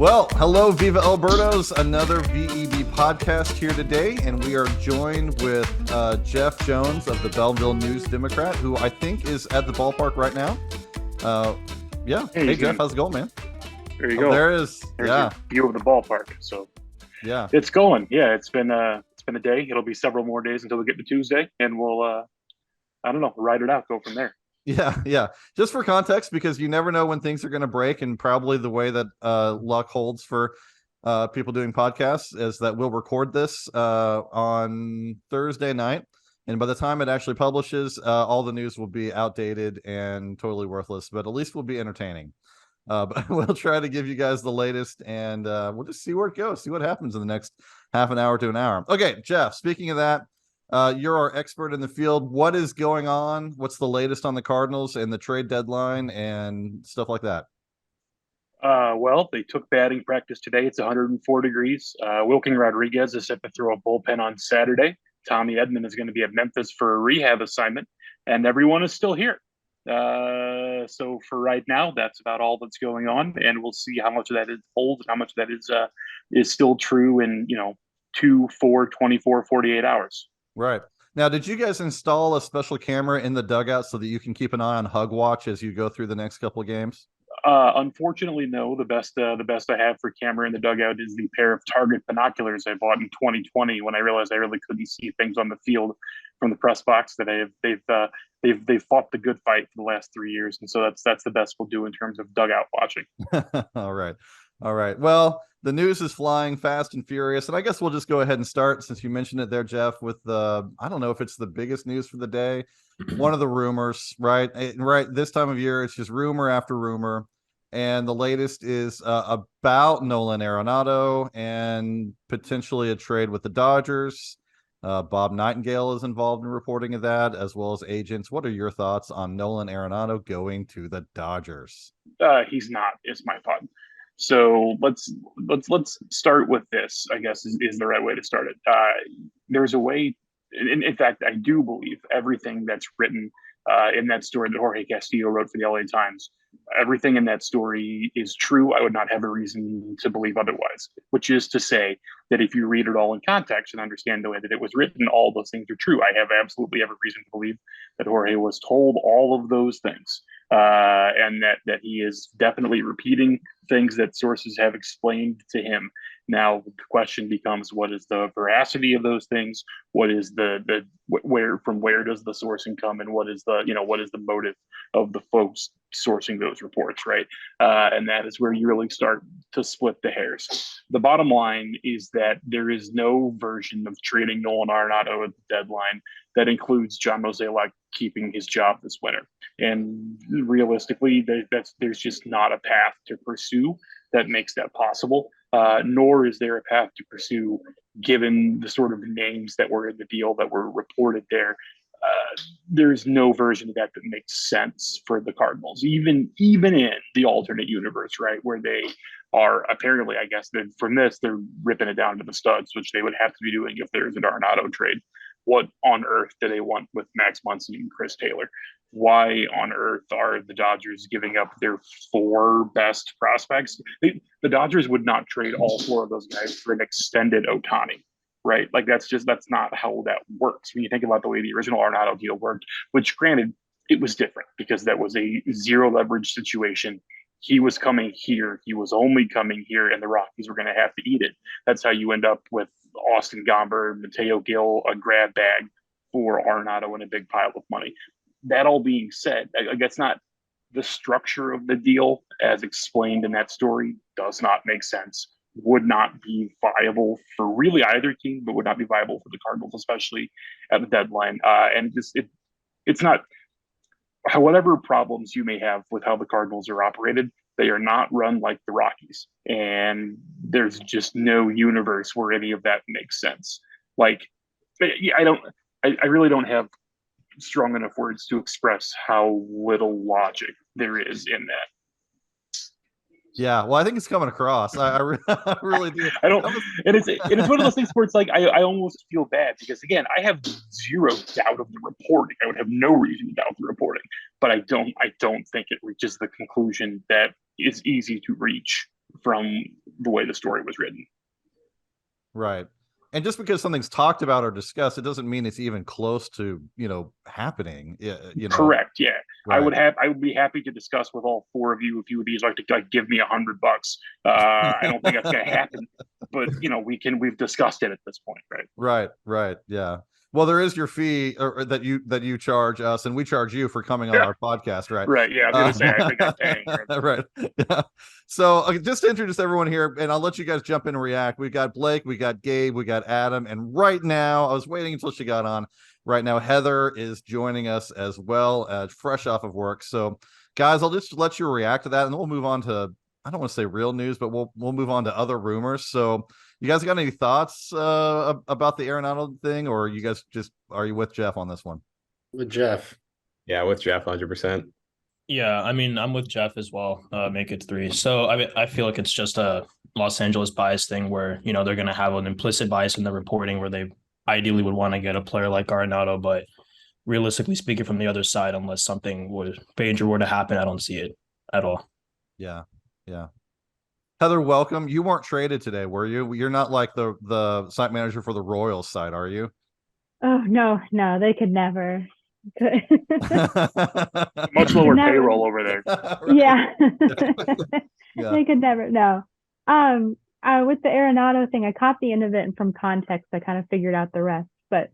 Well, hello, Viva El Birdos, another VEB podcast here today, and we are joined with Jeff Jones of the Belleville News Democrat, who I think is at the ballpark right now. Hey Jeff, how's it going, man? There you go. There is. There's yeah, a view of the ballpark. So yeah, it's going. Yeah, it's been a day. It'll be several more days until we get to Tuesday, and we'll I don't know, ride it out, go from there. yeah. Just for context, because you never know when things are going to break, and probably the way that luck holds for people doing podcasts is that we'll record this on Thursday night, and by the time it actually publishes, all the news will be outdated and totally worthless, but at least we'll be entertaining. But we'll try to give you guys the latest, and we'll just see where it goes, see what happens in the next half an hour to an hour. Okay, Jeff, speaking of that, you're our expert in the field. What is going on? What's the latest on the Cardinals and the trade deadline and stuff like that? Well, they took batting practice today. It's 104 degrees. Wilking Rodriguez is set to throw a bullpen on Saturday. Tommy Edman is going to be at Memphis for a rehab assignment, and everyone is still here. So for right now, that's about all that's going on, and we'll see how much of that is old and how much of that is still true in 2, 4, 24, 48 hours. Right. Now, did you guys install a special camera in the dugout so that you can keep an eye on Hug Watch as you go through the next couple of games? Unfortunately, no. The best I have for camera in the dugout is the pair of Target binoculars I bought in 2020 when I realized I really couldn't see things on the field from the press box. That they've fought the good fight for the last 3 years, and so that's the best we'll do in terms of dugout watching. All right. Well, the news is flying fast and furious, and I guess we'll just go ahead and start, since you mentioned it there, Jeff, with the, I don't know if it's the biggest news for the day, one of the rumors, right? Right, this time of year, it's just rumor after rumor, and the latest is about Nolan Arenado and potentially a trade with the Dodgers. Bob Nightingale is involved in reporting of that, as well as agents. What are your thoughts on Nolan Arenado going to the Dodgers? He's not, is my thought. So let's start with this, I guess, is the right way to start it. There's a way, in fact, I do believe everything that's written in that story that Jorge Castillo wrote for the LA Times, everything in that story is true. I would not have a reason to believe otherwise, which is to say that if you read it all in context and understand the way that it was written, all those things are true. I have absolutely every reason to believe that Jorge was told all of those things, and that he is definitely repeating things that sources have explained to him. Now the question becomes, what is the veracity of those things? What is where does the sourcing come, and what is the motive of the folks sourcing those reports, right? And that is where you really start to split the hairs. The bottom line is that there is no version of trading Nolan Arenado at the deadline that includes John Mozeliak keeping his job this winter. And realistically, there's just not a path to pursue that makes that possible, nor is there a path to pursue given the sort of names that were in the deal that were reported there. There's no version of that makes sense for the Cardinals, even in the alternate universe, right, where they are apparently, I guess, that from this, they're ripping it down to the studs, which they would have to be doing if there's an Arenado trade. What on earth do they want with Max Muncy and Chris Taylor? Why on earth are the Dodgers giving up their 4 best prospects? The Dodgers would not trade all 4 of those guys for an extended Ohtani, right? Like that's not how that works. When you think about the way the original Arenado deal worked, which granted, it was different because that was a zero leverage situation. He was coming here. He was only coming here, and the Rockies were going to have to eat it. That's how you end up with Austin Gomber, Mateo Gil, a grab bag for Arenado and a big pile of money. That all being said, I guess not the structure of the deal as explained in that story does not make sense, would not be viable for really either team, but would not be viable for the Cardinals, especially at the deadline. And it's not, whatever problems you may have with how the Cardinals are operated, they are not run like the Rockies. And there's just no universe where any of that makes sense. Like, I really don't have strong enough words to express how little logic there is in that. Yeah, well, I think it's coming across. I really do. I don't, and it's one of those things where it's like I almost feel bad because again, I have zero doubt of the reporting. I would have no reason to doubt the reporting, but I don't think it reaches the conclusion that is easy to reach from the way the story was written. Right. And just because something's talked about or discussed, it doesn't mean it's even close to, happening. Correct. Yeah. Right. I would be happy to discuss with all four of you if you would be like to give me $100. I don't think that's going to happen, but we've discussed it at this point, right? Right. Yeah. Well, there is your fee or that you charge us, and we charge you for coming on our podcast, right? Right. Yeah. I was going to say, I think I'm paying. Right. Yeah. So just to introduce everyone here, and I'll let you guys jump in and react. We got Blake, we got Gabe, we got Adam, and right now, I was waiting until she got on. Right now, Heather is joining us as well, fresh off of work. So, guys, I'll just let you react to that, and then we'll move on to, I don't want to say real news, but we'll move on to other rumors. So, you guys got any thoughts about the Arenado thing, or you guys are you with Jeff on this one? With Jeff. Yeah, with Jeff, 100%. Yeah, I mean, I'm with Jeff as well. Make it 3. So I feel like it's just a Los Angeles bias thing where they're going to have an implicit bias in the reporting where they ideally would want to get a player like Arenado, but realistically speaking, from the other side, unless something major were to happen, I don't see it at all. Yeah. Heather, welcome. You weren't traded today, were you? You're not like the site manager for the Royals side, are you? Oh, no, they could never. Much lower payroll over there. Yeah. Yeah. They could never. No. With the Arenado thing, I caught the end of it, and from context, I kind of figured out the rest. But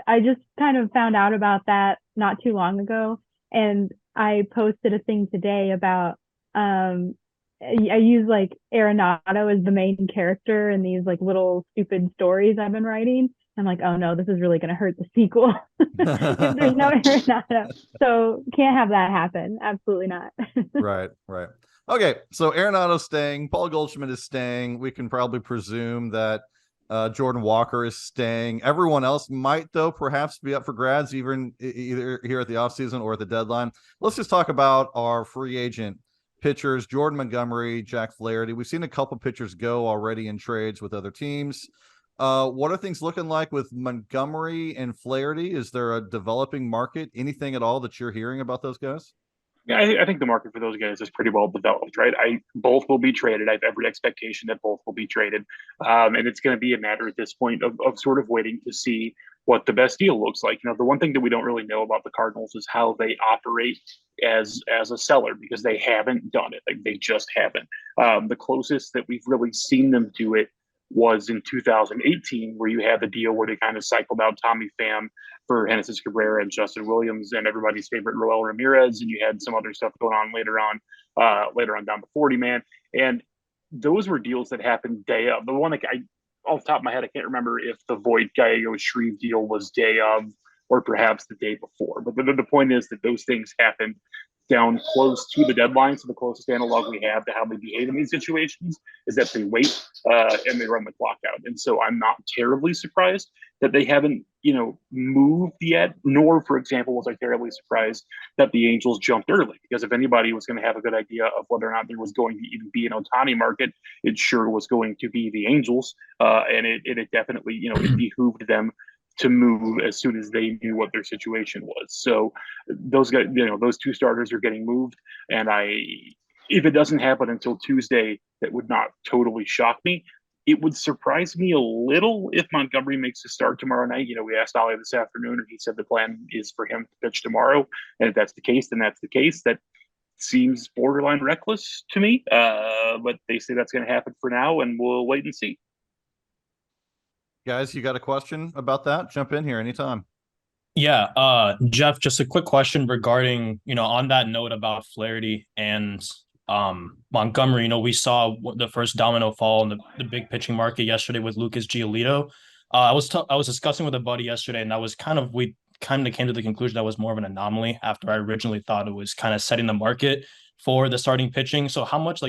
I just kind of found out about that not too long ago, and I posted a thing today about I use like Arenado as the main character in these like little stupid stories I've been writing. I'm like, oh no, this is really going to hurt the sequel. There's no Arenado, so can't have that happen. Absolutely not. Right. Okay, so Arenado's staying. Paul Goldschmidt is staying. We can probably presume that Jordan Walker is staying. Everyone else might, though, perhaps be up for grabs either here at the offseason or at the deadline. Let's just talk about our free agent pitchers, Jordan Montgomery, Jack Flaherty. We've seen a couple pitchers go already in trades with other teams. What are things looking like with Montgomery and Flaherty? Is there a developing market? Anything at all that you're hearing about those guys? Yeah, I think the market for those guys is pretty well developed, right? Both will be traded. I have every expectation that both will be traded. And it's going to be a matter at this point of sort of waiting to see what the best deal looks like. The one thing that we don't really know about the Cardinals is how they operate as a seller, because they haven't done it. Like, they just haven't. The closest that we've really seen them do it was in 2018, where you had the deal where they kind of cycled out Tommy Pham for Genesis Cabrera and Justin Williams and everybody's favorite Roel Ramirez, and you had some other stuff going on later on down the 40 man, and those were deals that happened day of. The one that off the top of my head, I can't remember if the Voit Gallego Shreve deal was day of or perhaps the day before, but the point is that those things happened down close to the deadline. So the closest analog we have to how they behave in these situations is that they wait and they run the clock out. And so I'm not terribly surprised that they haven't, moved yet, nor, for example, was I terribly surprised that the Angels jumped early, because if anybody was going to have a good idea of whether or not there was going to even be an Ohtani market, it sure was going to be the Angels. And it definitely, it behooved them to move as soon as they knew what their situation was. So those guys, those two starters are getting moved. And if it doesn't happen until Tuesday, that would not totally shock me. It would surprise me a little if Montgomery makes a start tomorrow night. We asked Ollie this afternoon, and he said the plan is for him to pitch tomorrow. And if that's the case, then that's the case. That seems borderline reckless to me. But they say that's going to happen for now, and we'll wait and see. Guys, you got a question about that? Jump in here anytime. Yeah, Jeff, just a quick question regarding, on that note about Flaherty and Montgomery. We saw the first domino fall in the big pitching market yesterday with Lucas Giolito. I was discussing with a buddy yesterday, and we kind of came to the conclusion that was more of an anomaly after I originally thought it was kind of setting the market for the starting pitching. So how much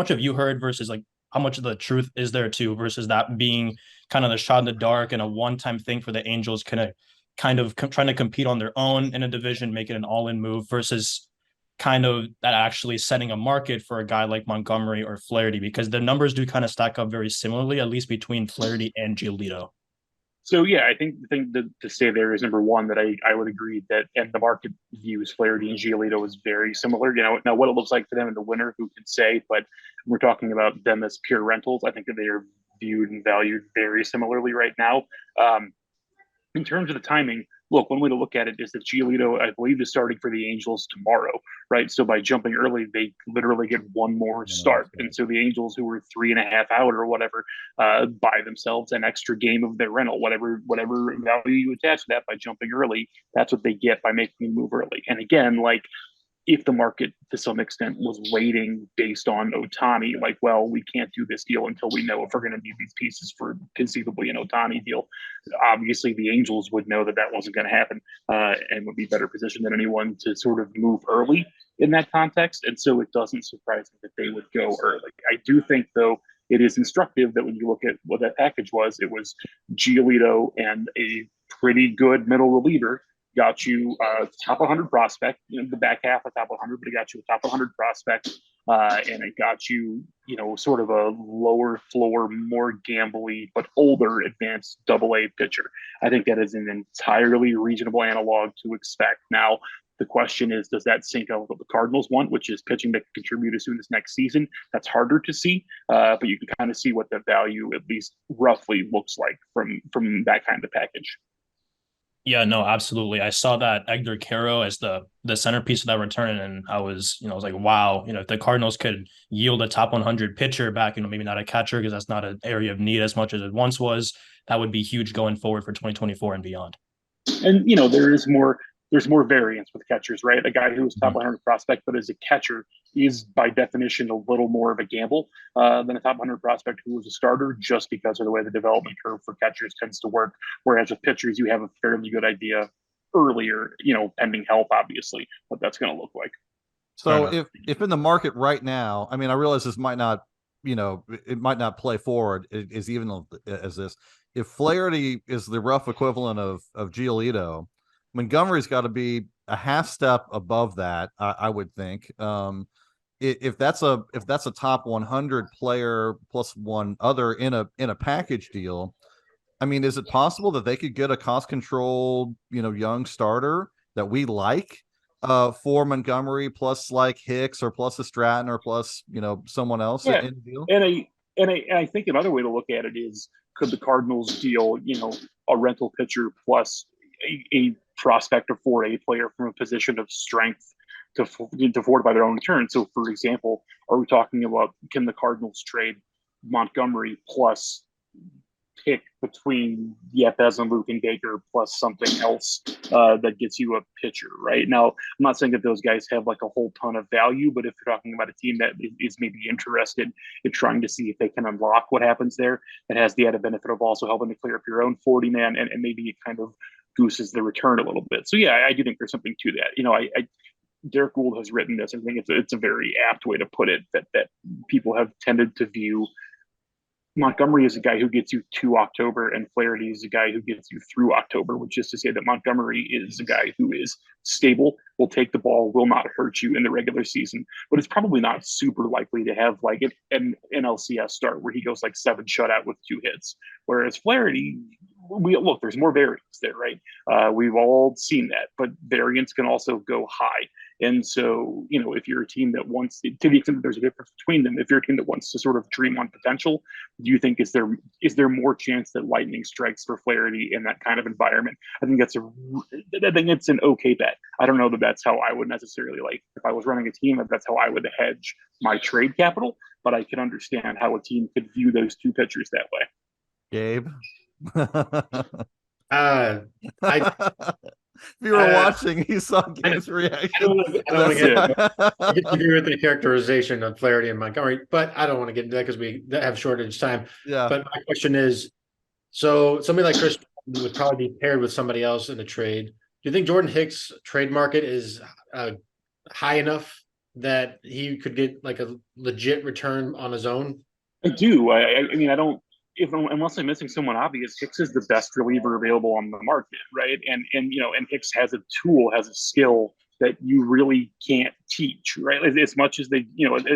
have you heard versus how much of the truth is there too, versus that being kind of the shot in the dark and a one-time thing for the Angels kind of trying to compete on their own in a division, make it an all-in move, versus kind of that actually setting a market for a guy like Montgomery or Flaherty, because the numbers do kind of stack up very similarly, at least between Flaherty and Giolito. So yeah, I think the thing to say there is number one that I would agree that, and the market views Flaherty and Giolito as very similar. Now what it looks like for them in the winter, who can say? But we're talking about them as pure rentals. I think that they are viewed and valued very similarly right now. Um, in terms of the timing, look, one way to look at it is that Giolito, I believe, is starting for the Angels tomorrow, right? So by jumping early, they literally get one more start. And so the Angels, who were 3.5 out or whatever, buy themselves an extra game of their rental, whatever value you attach to that by jumping early. That's what they get by making a move early. And again, like, if the market to some extent was waiting based on Ohtani, like, well, we can't do this deal until we know if we're going to need these pieces for conceivably an Ohtani deal. Obviously, the Angels would know that that wasn't going to happen and would be better positioned than anyone to sort of move early in that context. And so it doesn't surprise me that they would go early. I do think, though, it is instructive that when you look at what that package was, it was Giolito and a pretty good middle reliever. Got you top 100 prospect, the back half of top 100, but it got you a top 100 prospect, and it got you, sort of a lower floor, more gambly, but older advanced AA pitcher. I think that is an entirely reasonable analog to expect. Now, the question is, does that sync up with what the Cardinals want, which is pitching that can contribute as soon as next season? That's harder to see, but you can kind of see what the value, at least roughly, looks like from that kind of package. Yeah, no, absolutely. I saw that Edgar Caro as the centerpiece of that return, and I was like, wow, if the Cardinals could yield a top 100 pitcher back, maybe not a catcher because that's not an area of need as much as it once was, that would be huge going forward for 2024 and beyond. And there's more variance with catchers, right? A guy who is top 100 prospect, but as a catcher is by definition a little more of a gamble than a top 100 prospect who was a starter, just because of the way the development curve for catchers tends to work. Whereas with pitchers, you have a fairly good idea earlier, pending health, obviously, what that's going to look like. So if in the market right now, I mean, I realize this might not, it might not play forward as even as this. If Flaherty is the rough equivalent of Giolito, Montgomery's got to be a half step above that, I would think. If that's a top 100 player plus one other in a package deal, I mean, is it possible that they could get a cost controlled, young starter that we like for Montgomery plus like Hicks or plus a Stratton or plus someone else in the deal? And I think another way to look at it is, could the Cardinals deal a rental pitcher plus a prospect or 4A player from a position of strength to fortify their own return? So, for example, are we talking about, can the Cardinals trade Montgomery plus pick between Yepez and Luke and Baker plus something else that gets you a pitcher, right? Now, I'm not saying that those guys have like a whole ton of value, but if you're talking about a team that is maybe interested in trying to see if they can unlock what happens there, it has the added benefit of also helping to clear up your own 40-man, and maybe it kind of gooses the return a little bit. So yeah, I do think there's something to that. Derek Gould has written this. I think it's a very apt way to put it, that people have tended to view Montgomery is a guy who gets you to October, and Flaherty is a guy who gets you through October, which is to say that Montgomery is a guy who is stable, will take the ball, will not hurt you in the regular season, but it's probably not super likely to have like an LCS start where he goes like 7 shutout with 2 hits. Whereas Flaherty, there's more variance there, right? We've all seen that, but variance can also go high. And so, if you're a team that wants, to the extent that there's a difference between them, if you're a team that wants to sort of dream on potential, do you think is there more chance that lightning strikes for Flaherty in that kind of environment? I think it's an okay bet. I don't know that that's how I would necessarily, like, if I was running a team, that's how I would hedge my trade capital, but I can understand how a team could view those two pitchers that way. Gabe? If you were watching, you saw Gabe's reaction. I don't want to get agree with the characterization of Flaherty and Montgomery, but I don't want to get into that because we have shortage time. Yeah. But my question is, so somebody like Chris would probably be paired with somebody else in a trade. Do you think Jordan Hicks' trade market is high enough that he could get like a legit return on his own? I do. I mean, I don't. Unless I'm missing someone obvious, Hicks is the best reliever available on the market, right? And Hicks has a tool, has a skill that you really can't teach, right? As much as they,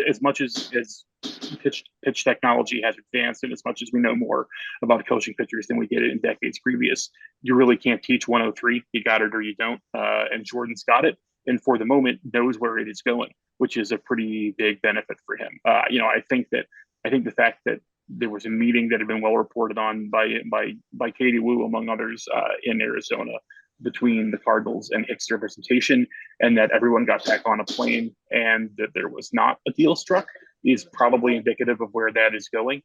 as much as pitch technology has advanced, and as much as we know more about coaching pitchers than we did in decades previous, you really can't teach 103. You got it or you don't. And Jordan's got it, and for the moment knows where it is going, which is a pretty big benefit for him. I think the fact that there was a meeting that had been well reported on by Katie Wu, among others, in Arizona, between the Cardinals and Hicks representation, and that everyone got back on a plane and that there was not a deal struck, is probably indicative of where that is going,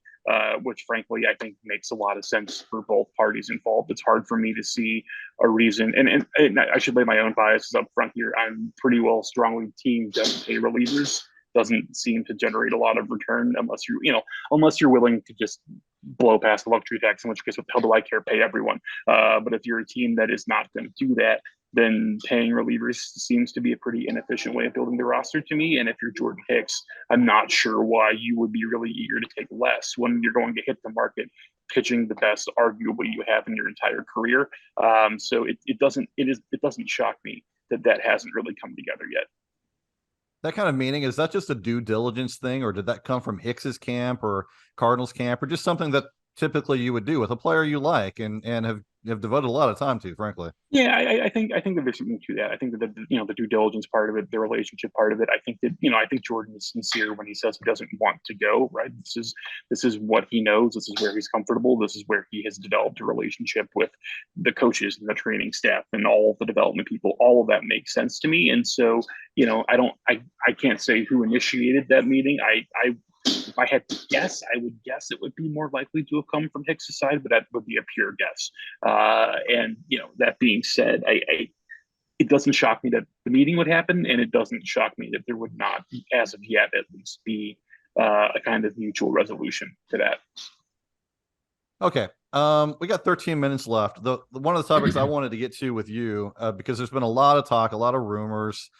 which frankly I think makes a lot of sense for both parties involved. It's hard for me to see a reason, and I should lay my own biases up front here. I'm pretty well strongly team doesn't pay relievers. Doesn't seem to generate a lot of return unless you're willing to just blow past the luxury tax, in which case what the hell do I care, pay everyone. But if you're a team that is not going to do that, then paying relievers seems to be a pretty inefficient way of building the roster to me. And if you're Jordan Hicks, I'm not sure why you would be really eager to take less when you're going to hit the market pitching the best arguably you have in your entire career. So it doesn't shock me that hasn't really come together yet. That kind of meaning, is that just a due diligence thing, or did that come from Hicks's camp or Cardinals camp, or just something that typically you would do with a player you like and have devoted a lot of time to, frankly? Yeah, I think that there's something to that. I think that the due diligence part of it, the relationship part of it. I think Jordan is sincere when he says he doesn't want to go. Right. This is what he knows. This is where he's comfortable. This is where he has developed a relationship with the coaches and the training staff and all the development people. All of that makes sense to me. And so, I can't say who initiated that meeting. If I had to guess, I would guess it would be more likely to have come from Hicks' side, but that would be a pure guess. And that being said, it doesn't shock me that the meeting would happen, and it doesn't shock me that there would not, as of yet, at least be a kind of mutual resolution to that. Okay. We got 13 minutes left. One of the topics I wanted to get to with you, because there's been a lot of talk, a lot of rumors,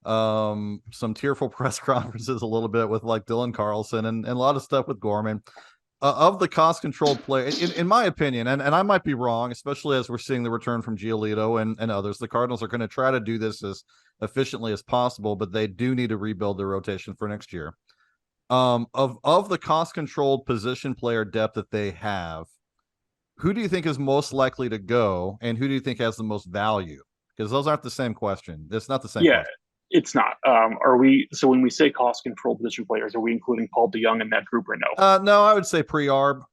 some tearful press conferences a little bit with like Dylan Carlson and a lot of stuff with Gorman, of the cost controlled play, in my opinion, and I might be wrong, especially as we're seeing the return from Giolito and others. The Cardinals are going to try to do this as efficiently as possible, but they do need to rebuild their rotation for next year. Of the cost controlled position player depth that they have, who do you think is most likely to go, and who do you think has the most value? Because those aren't the same question. It's not the same question. It's not. So when we say cost control position players, are we including Paul DeYoung in that group or no? No, I would say pre-arb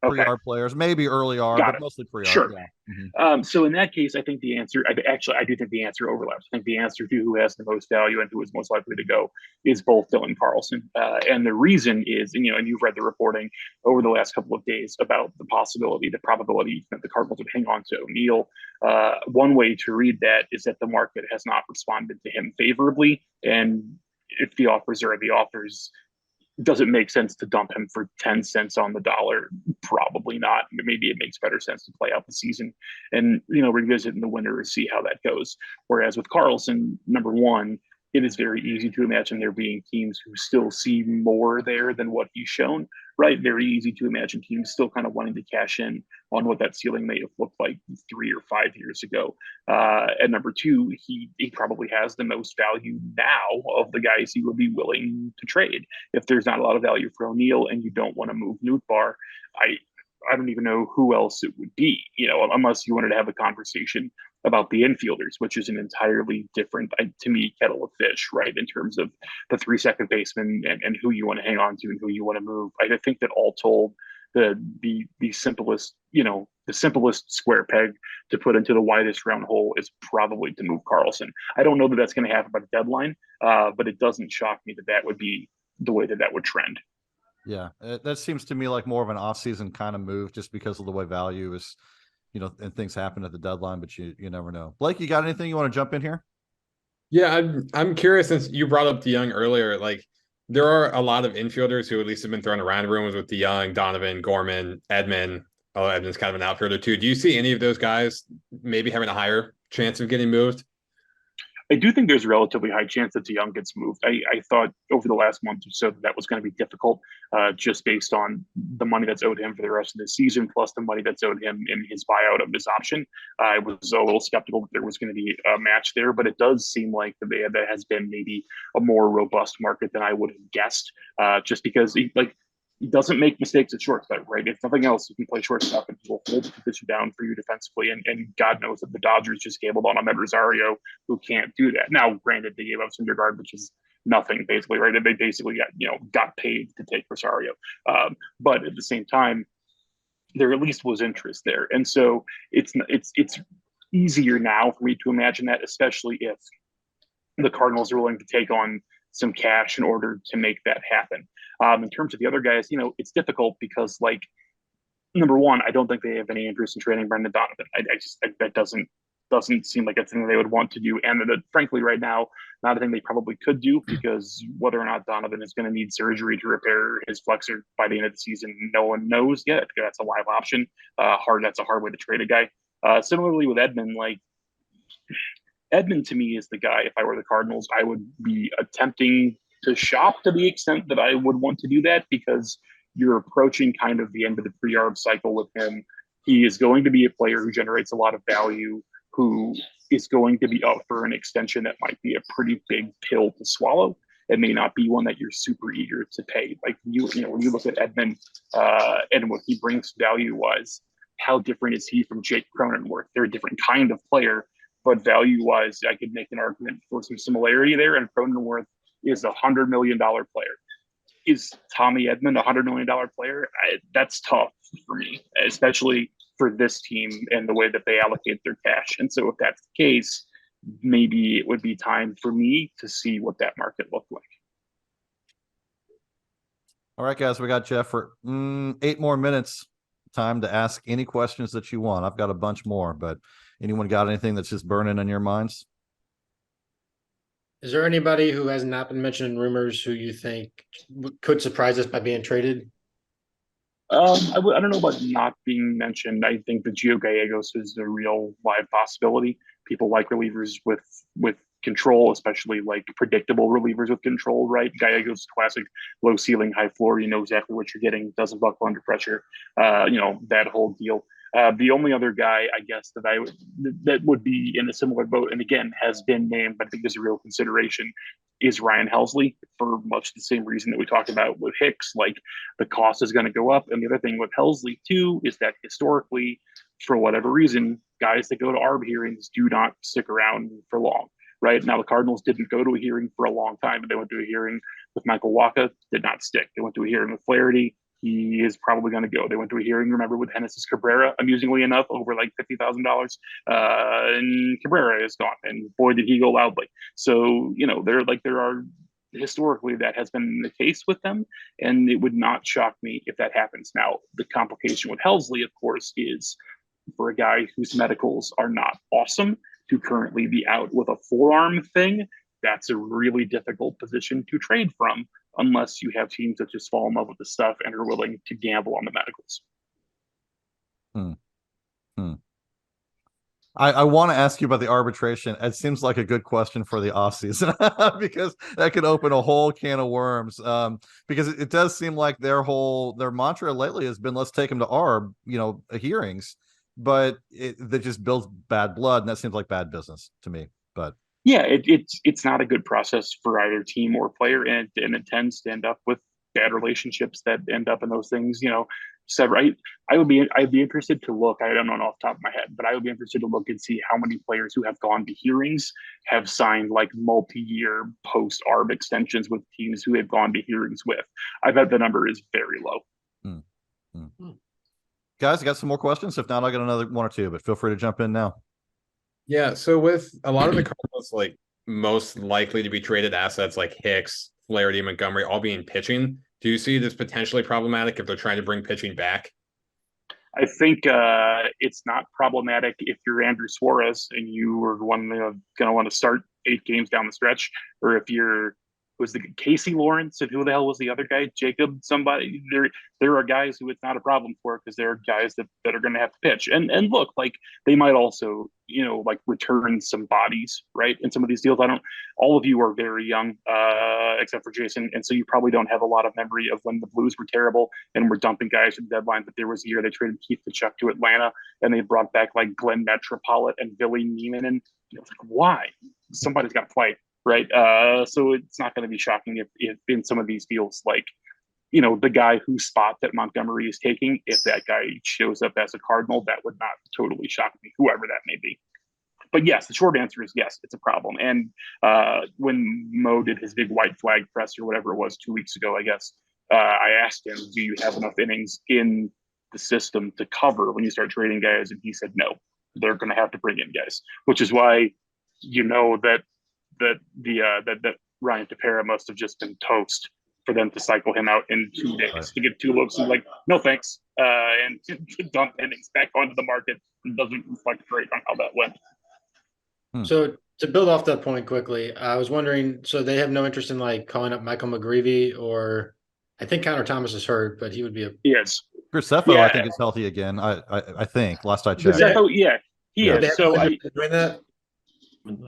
players, maybe early arb, but mostly pre-arb. Sure. Yeah. Mm-hmm. So in that case, I think the answer, I do think the answer overlaps. I think the answer to who has the most value and who is most likely to go is both Dylan Carlson. And the reason is, and you've read the reporting over the last couple of days about the probability that the Cardinals would hang on to O'Neill. One way to read that is that the market has not responded to him favorably. And if the offers are the offers, does it make sense to dump him for 10 cents on the dollar? Probably not. Maybe it makes better sense to play out the season and, revisit in the winter and see how that goes. Whereas with Carlson, number one, it is very easy to imagine there being teams who still see more there than what he's shown, right? Very easy to imagine teams still kind of wanting to cash in on what that ceiling may have looked like 3 or 5 years ago. And number two, he probably has the most value now of the guys he would be willing to trade. If there's not a lot of value for O'Neill and you don't want to move Nootbaar, I don't even know who else it would be, unless you wanted to have a conversation about the infielders, which is an entirely different, to me, kettle of fish, right? In terms of the 3 second basemen and who you want to hang on to and who you want to move. I think that all told, the simplest, the simplest square peg to put into the widest round hole is probably to move Carlson. I don't know that that's going to happen by the deadline, but it doesn't shock me that would be the way that would trend. Yeah, that seems to me like more of an off-season kind of move, just because of the way value is, and things happen at the deadline, but you never know. Blake, you got anything you want to jump in here? Yeah, I'm curious, since you brought up DeYoung earlier, like there are a lot of infielders who at least have been thrown around rumors with DeYoung, Donovan, Gorman, Edman. Oh, Edman's kind of an outfielder too. Do you see any of those guys maybe having a higher chance of getting moved? I do think there's a relatively high chance that DeYoung gets moved. I thought over the last month or so that was going to be difficult, just based on the money that's owed him for the rest of the season, plus the money that's owed him in his buyout of his option. I was a little skeptical that there was going to be a match there, but it does seem like that has been maybe a more robust market than I would have guessed, just because he doesn't make mistakes at shortstop, right? If nothing else, he can play shortstop and he will hold the position down for you defensively. And God knows that the Dodgers just gave up on Ahmed Rosario, who can't do that. Now, granted, they gave up Syndergaard, which is nothing basically, right? They basically got paid to take Rosario, but at the same time, there at least was interest there, and so it's easier now for me to imagine that, especially if the Cardinals are willing to take on some cash in order to make that happen. In terms of the other guys, it's difficult because, like, number one, I don't think they have any interest in trading Brendan Donovan. That doesn't seem like it's something they would want to do, and that, frankly, right now, not a thing they probably could do, because whether or not Donovan is going to need surgery to repair his flexor by the end of the season, no one knows yet. That's a live option. That's a hard way to trade a guy. Similarly with Edman, like, Edman to me is the guy, if I were the Cardinals, I would be attempting to shop to the extent that I would want to do that, because you're approaching kind of the end of the pre-arb cycle with him. He is going to be a player who generates a lot of value, who is going to be up for an extension that might be a pretty big pill to swallow. It may not be one that you're super eager to pay. Like, when you look at Edman and what he brings value-wise, how different is he from Jake Cronenworth? They're a different kind of player, but value-wise, I could make an argument for some similarity there. And Cronenworth is $100 million player. Is Tommy Edman a $100 million player? That's tough for me, especially for this team and the way that they allocate their cash. And so if that's the case, maybe it would be time for me to see what that market looked like. All right, guys, we got Jeff for 8 more minutes. Time to ask any questions that you want. I've got a bunch more, but anyone got anything that's just burning in your minds? Is there anybody who has not been mentioned in rumors who you think could surprise us by being traded? I don't know about not being mentioned. I think that Gio Gallegos is a real live possibility. People like relievers with control, especially like predictable relievers with control, right? Gallegos, classic low ceiling, high floor. You know exactly what you're getting. Doesn't buckle under pressure. That whole deal. The only other guy, I guess, that would be in a similar boat, and again has been named, but I think is a real consideration, is Ryan Helsley, for much the same reason that we talked about with Hicks. Like, the cost is going to go up, and the other thing with Helsley too is that historically, for whatever reason, guys that go to ARB hearings do not stick around for long. Right now, the Cardinals didn't go to a hearing for a long time, but they went to a hearing with Michael Wacha, did not stick. They went to a hearing with Flaherty. He is probably going to go. They went to a hearing, remember, with Genesis Cabrera, amusingly enough, over like $50,000. And Cabrera is gone. And boy, did he go loudly. So, there are historically that has been the case with them. And it would not shock me if that happens. Now, the complication with Helsley, of course, is for a guy whose medicals are not awesome to currently be out with a forearm thing. That's a really difficult position to trade from, unless you have teams that just fall in love with the stuff and are willing to gamble on the medicals. I want to ask you about the arbitration. It seems like a good question for the offseason because that could open a whole can of worms. Because it does seem like their mantra lately has been, let's take them to ARB, hearings, but that just builds bad blood, and that seems like bad business to me. But yeah, it's not a good process for either team or player, and it tends to end up with bad relationships that end up in those things. I'd be interested to look. I don't know off the top of my head, but I would be interested to look and see how many players who have gone to hearings have signed like multi-year post-ARB extensions with teams who have gone to hearings with. I bet the number is very low. Guys, you got some more questions? If not, I'll get another one or two, but feel free to jump in now. Yeah, so with a lot of the Cardinals, like, most likely to be traded assets like Hicks, Flaherty, Montgomery, all being pitching, do you see this potentially problematic if they're trying to bring pitching back? I think it's not problematic if you're Andrew Suarez and you are going to want to start 8 games down the stretch, or if you're was the Casey Lawrence, and who the hell was the other guy? Jacob somebody. There are guys who it's not a problem for because there are guys that are going to have to pitch. And look, like they might also, like return some bodies, right? In some of these deals. All of you are very young, except for Jason. And so you probably don't have a lot of memory of when the Blues were terrible and were dumping guys at the deadline. But there was a year they traded Keith Tkachuk to Atlanta and they brought back like Glenn Metropolitan and Billy Neiman. And it's like, why? Somebody's got to play. Right. So it's not going to be shocking if in some of these deals, like, the guy whose spot that Montgomery is taking, if that guy shows up as a Cardinal, that would not totally shock me, whoever that may be. But yes, the short answer is yes, it's a problem. And when Mo did his big white flag press or whatever it was 2 weeks ago, I guess, I asked him, do you have enough innings in the system to cover when you start trading guys? And he said, no, they're going to have to bring in guys, which is why, that Ryan Tepera must have just been toast for them to cycle him out in 2 days to get 2 looks and like, no thanks, and to dump innings back onto the market. It doesn't reflect great on how that went. So to build off that point quickly, I was wondering, so they have no interest in like calling up Michael McGreevy, or I think Connor Thomas is hurt, but he would be a yes. Graceffo, I think is healthy again. I think last I checked. Graceffo, he is. So doing that.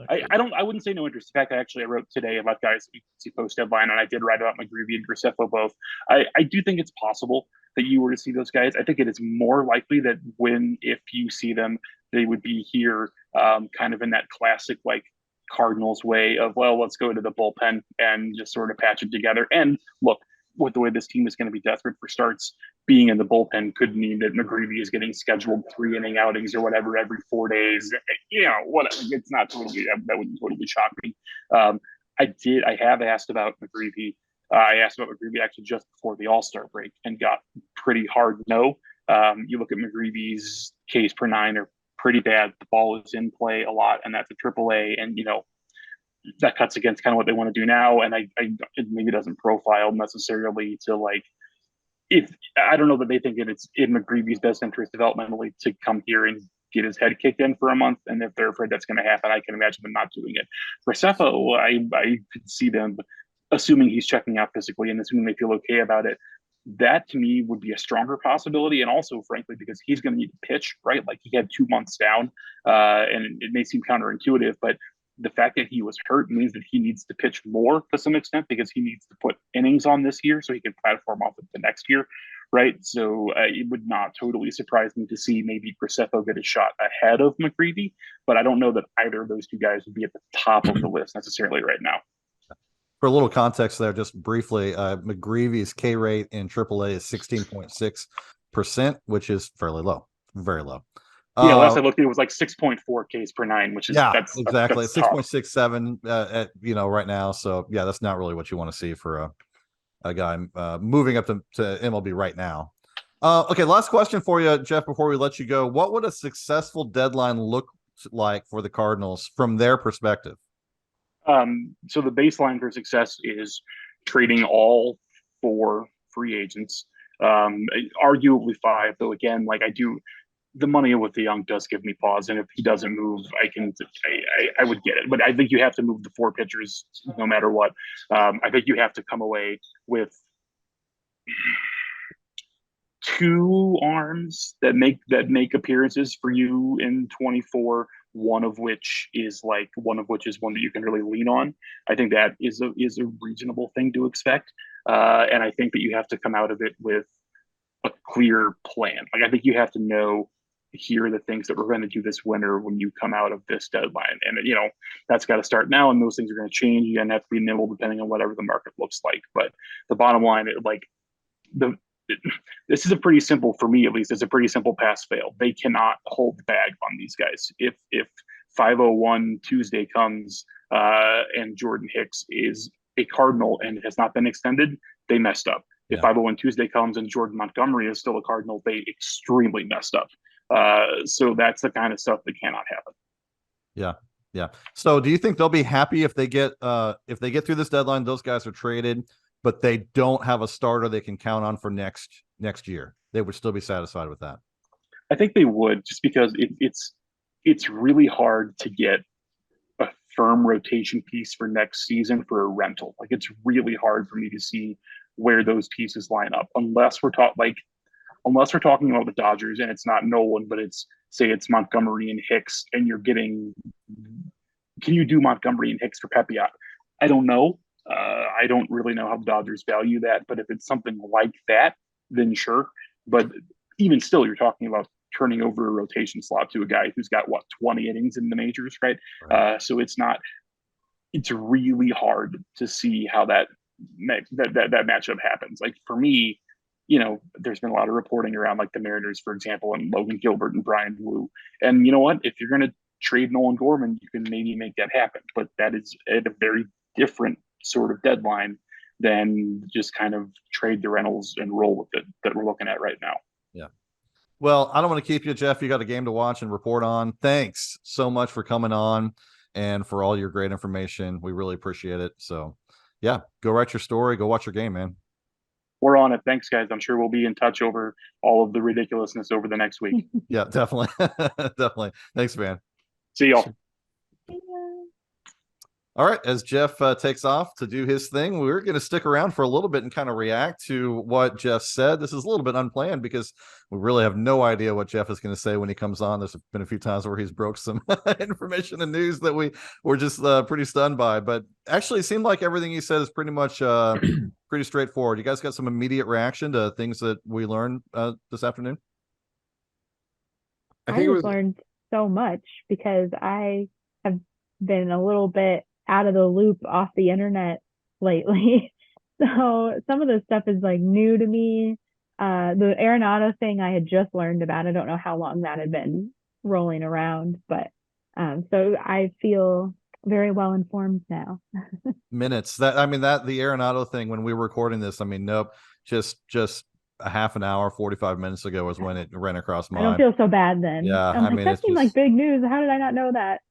I wouldn't say no interest. In fact, I wrote today about guys that we see post deadline, and I did write about McGreevy and Graceffo both. I do think it's possible that you were to see those guys. I think it is more likely that if you see them, they would be here kind of in that classic like Cardinals way of, well, let's go to the bullpen and just sort of patch it together. And look, with the way this team is going to be desperate for starts, being in the bullpen could mean that McGreevy is getting scheduled 3-inning outings or whatever every 4 days. Whatever. It's not totally, that wouldn't totally shock me. I have asked about McGreevy. I asked about McGreevy actually just before the All-Star break and got pretty hard no. You look at McGreevy's Ks per 9 are pretty bad. The ball is in play a lot, and that's a AAA. And, that cuts against kind of what they want to do now. And it maybe doesn't profile necessarily to like, I don't know that they think that it's in McGreevy's best interest developmentally to come here and get his head kicked in for a month. And if they're afraid that's going to happen, I can imagine them not doing it. Graceffo, I could see them, assuming he's checking out physically and assuming they feel okay about it. That to me would be a stronger possibility. And also, frankly, because he's going to need to pitch, right? Like he had 2 months down, and it may seem counterintuitive, but the fact that he was hurt means that he needs to pitch more to some extent because he needs to put innings on this year so he can platform off of the next year, right? So it would not totally surprise me to see maybe Graceffo get a shot ahead of McGreevy, but I don't know that either of those two guys would be at the top of the list necessarily right now. For a little context there, just briefly, McGreevy's K rate in AAA is 16.6%, which is fairly low, very low. Yeah, last I looked, it was like 6.4 Ks per 9, which is that's exactly 6.67. Right now. So yeah, that's not really what you want to see for a guy moving up to MLB right now. Okay, last question for you, Jeff. Before we let you go, what would a successful deadline look like for the Cardinals from their perspective? So the baseline for success is trading all 4 free agents, arguably 5. Though again, like the money with the young does give me pause, and if he doesn't move, I would get it. But I think you have to move the 4 pitchers no matter what. I think you have to come away with 2 arms that make appearances for you in 24. One of which is one that you can really lean on. I think that is a reasonable thing to expect, and I think that you have to come out of it with a clear plan. Like I think you have to know. Here are the things that we're going to do this winter when you come out of this deadline. And, that's got to start now. And those things are going to change. You're going to have to be nimble depending on whatever the market looks like. But the bottom line, this is a pretty simple, for me at least, it's a pretty simple pass fail. They cannot hold the bag on these guys. If 501 Tuesday comes and Jordan Hicks is a Cardinal and it has not been extended, they messed up. If 501 Tuesday comes and Jordan Montgomery is still a Cardinal, they extremely messed up. So that's the kind of stuff that cannot happen. Yeah. So do you think they'll be happy if they get through this deadline, those guys are traded, but they don't have a starter they can count on for next year? They would still be satisfied with that. I think they would, just because it's really hard to get a firm rotation piece for next season for a rental. Like, it's really hard for me to see where those pieces line up unless we're talking about the Dodgers and it's not Nolan, but it's Montgomery and Hicks, and you're getting. Can you do Montgomery and Hicks for Pepiot? I don't know. I don't really know how the Dodgers value that, but if it's something like that, then sure. But even still, you're talking about turning over a rotation slot to a guy who's got 20 innings in the majors, right? So it's really hard to see how that matchup happens. Like, for me, there's been a lot of reporting around like the Mariners, for example, and Logan Gilbert and Brian Wu. And you know what? If you're going to trade Nolan Gorman, you can maybe make that happen. But that is at a very different sort of deadline than just kind of trade the Reynolds and roll with it that we're looking at right now. Yeah. Well, I don't want to keep you, Jeff. You got a game to watch and report on. Thanks so much for coming on and for all your great information. We really appreciate it. So, yeah, go write your story. Go watch your game, man. We're on it. Thanks, guys. I'm sure we'll be in touch over all of the ridiculousness over the next week. Yeah, definitely. Definitely. Thanks, man. See y'all. All right, as Jeff takes off to do his thing, we're going to stick around for a little bit and kind of react to what Jeff said. This is a little bit unplanned because we really have no idea what Jeff is going to say when he comes on. There's been a few times where he's broke some information and news that we were just pretty stunned by. But actually, it seemed like everything he said is pretty much pretty straightforward. You guys got some immediate reaction to things that we learned this afternoon? I just learned so much because I have been a little bit out of the loop off the internet lately. So some of this stuff is like new to me. The Arenado thing I had just learned about. I don't know how long that had been rolling around, but so I feel very well informed now. Minutes. The Arenado thing when we were recording this, nope. Just a half an hour, 45 minutes ago was when it ran across my mind. I don't feel so bad then. Yeah. That seemed like big news. How did I not know that?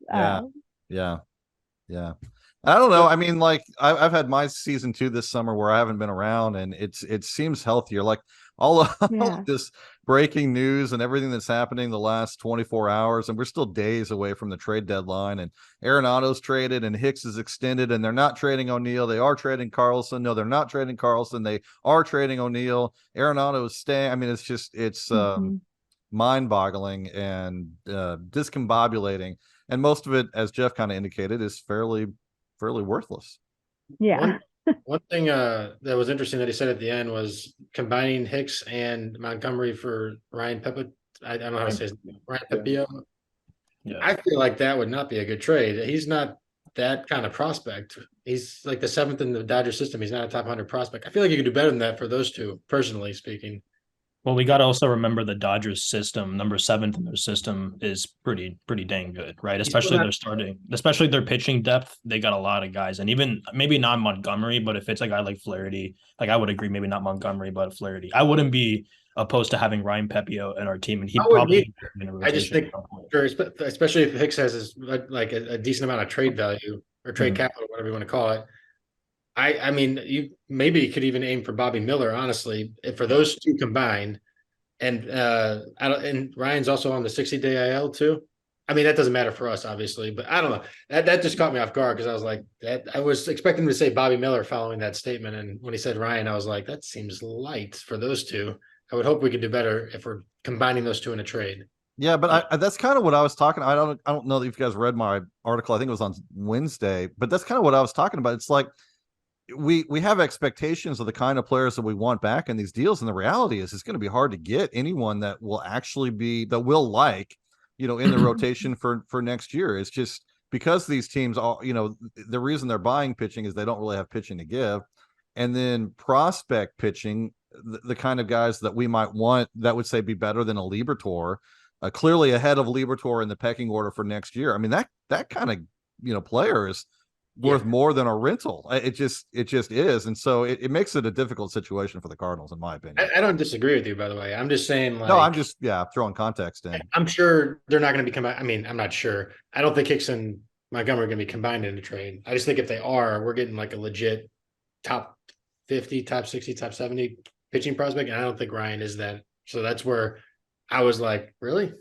Yeah. I don't know. I've had my season 2 this summer where I haven't been around, and it seems healthier. Like all of this breaking news and everything that's happening the last 24 hours, and we're still days away from the trade deadline. And Arenado's traded, and Hicks is extended, and they're not trading O'Neill. They are trading Carlson. No, they're not trading Carlson. They are trading O'Neill. Arenado is staying. It's mind-boggling and discombobulating. And most of it, as Jeff kind of indicated, is fairly worthless. Yeah. One thing that was interesting that he said at the end was combining Hicks and Montgomery for Ryan Pepe. I don't know how to say his name. Ryan Pepio. Yeah. I feel like that would not be a good trade. He's not that kind of prospect. He's like the 7th in the Dodger system. He's not a top 100 prospect. I feel like you could do better than that for those two, personally speaking. Well, we got to also remember the Dodgers system, number 7th in their system, is pretty dang good, right? Especially their pitching depth. They got a lot of guys, and even maybe not Montgomery, but if it's a guy like Flaherty, like I would agree, maybe not Montgomery, but Flaherty. I wouldn't be opposed to having Ryan Pepio in our team, and he probably. I just think, especially if Hicks has like a decent amount of trade value or trade capital, whatever you want to call it. I mean, you maybe could even aim for Bobby Miller, honestly, for those two combined. And Ryan's also on the 60-day IL too. I mean, that doesn't matter for us, obviously, but I don't know. That just caught me off guard because I was like, I was expecting him to say Bobby Miller following that statement, and when he said Ryan, I was like, that seems light for those two. I would hope we could do better if we're combining those two in a trade. Yeah, but that's kind of what I was talking. I don't know that you guys read my article. I think it was on Wednesday, but that's kind of what I was talking about. It's like, we have expectations of the kind of players that we want back in these deals, and the reality is it's going to be hard to get anyone that will actually be in the rotation for next year. It's just because these teams all, the reason they're buying pitching is they don't really have pitching to give, and then prospect pitching, the kind of guys that we might want that would say be better than a Liberatore, clearly ahead of Liberatore in the pecking order for next year. I mean, that kind of player is worth more than a rental. It just is. And so it makes it a difficult situation for the Cardinals, in my opinion. I don't disagree with you, by the way. I'm just saying, like, no, I'm just throwing context in. I'm sure they're not going to be combined. I mean, I'm not sure. I don't think Hicks and Montgomery are going to be combined in a trade. I just think if they are, we're getting like a legit top 50, top 60, top 70 pitching prospect. And I don't think Ryan is that. So that's where I was like, really?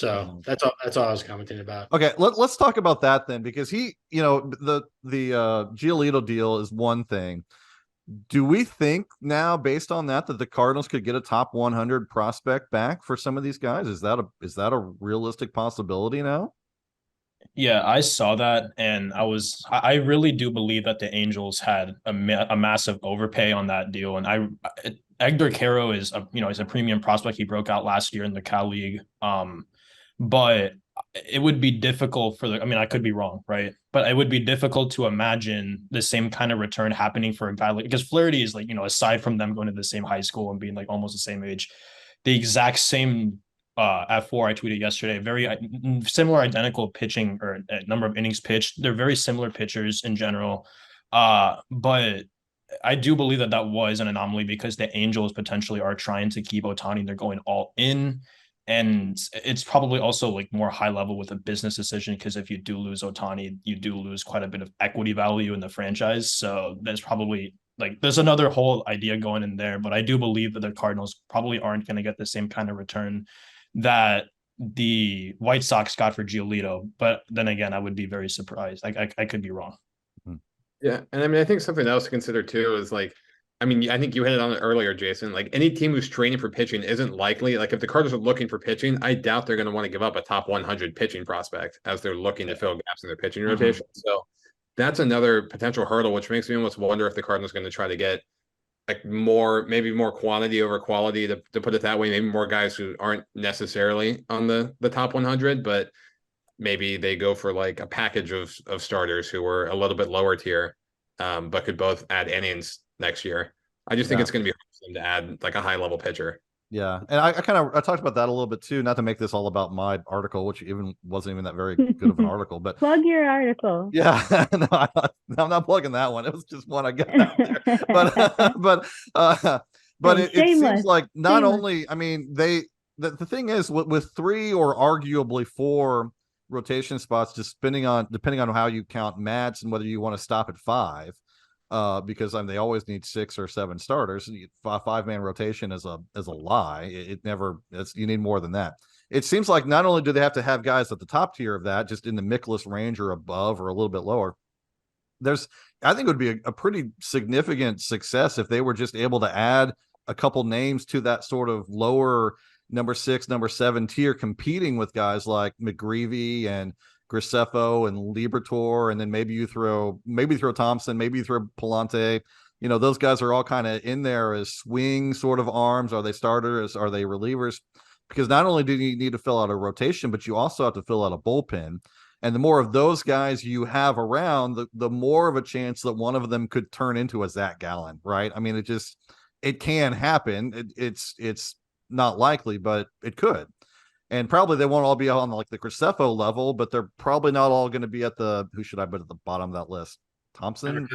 So that's all I was commenting about. Okay, let's talk about that then, because he, the Giolito deal is one thing. Do we think now, based on that the Cardinals could get a top 100 prospect back for some of these guys? Is that a realistic possibility now? Yeah, I saw that, and I really do believe that the Angels had a massive overpay on that deal, and Edgar Caro is he's a premium prospect. He broke out last year in the Cal League, but it would be difficult I could be wrong, right? But it would be difficult to imagine the same kind of return happening for a guy because Flaherty is aside from them going to the same high school and being like almost the same age, the exact same F4 I tweeted yesterday, very similar, identical pitching or number of innings pitched. They're very similar pitchers in general. But I do believe that was an anomaly because the Angels potentially are trying to keep Ohtani. They're going all in. And it's probably also more high level with a business decision because if you do lose Ohtani, you do lose quite a bit of equity value in the franchise. So there's probably there's another whole idea going in there. But I do believe that the Cardinals probably aren't going to get the same kind of return that the White Sox got for Giolito. But then again, I would be very surprised. I could be wrong. Yeah. And I think something else to consider too is I think you hit it on it earlier, Jason. Any team who's training for pitching isn't likely. If the Cardinals are looking for pitching, I doubt they're going to want to give up a top 100 pitching prospect as they're looking to fill gaps in their pitching rotation. So that's another potential hurdle, which makes me almost wonder if the Cardinals are going to try to get maybe more quantity over quality to put it that way. Maybe more guys who aren't necessarily on the top 100, but maybe they go for a package of starters who were a little bit lower tier, but could both add innings next year. I just think it's going to be hard for them to add a high level pitcher. Yeah, and I talked about that a little bit too, not to make this all about my article, which wasn't even that very good of an article, but plug your article. Yeah, no, I'm not plugging that one. It was just one I got out there, but it seems like not only, the thing is with 3 or arguably 4 rotation spots, just depending on how you count Mats and whether you want to stop at 5. Because they always need 6 or 7 starters. 5-man rotation is a lie. You need more than that. It seems like not only do they have to have guys at the top tier of that, just in the Mikolas range or above or a little bit lower. I think it would be a pretty significant success if they were just able to add a couple names to that sort of lower number 6, number 7 tier, competing with guys like McGreevy and Graceffo and Liberatore, and then maybe throw Thompson, maybe you throw Palante. Those guys are all kind of in there as swing sort of arms. Are they starters? Are they relievers? Because not only do you need to fill out a rotation, but you also have to fill out a bullpen. And the more of those guys you have around, the more of a chance that one of them could turn into a Zach Gallen, right? It can happen. It's not likely, but it could. And probably they won't all be on the Graceffo level, but they're probably not all going to be at who should I put at the bottom of that list? Thompson?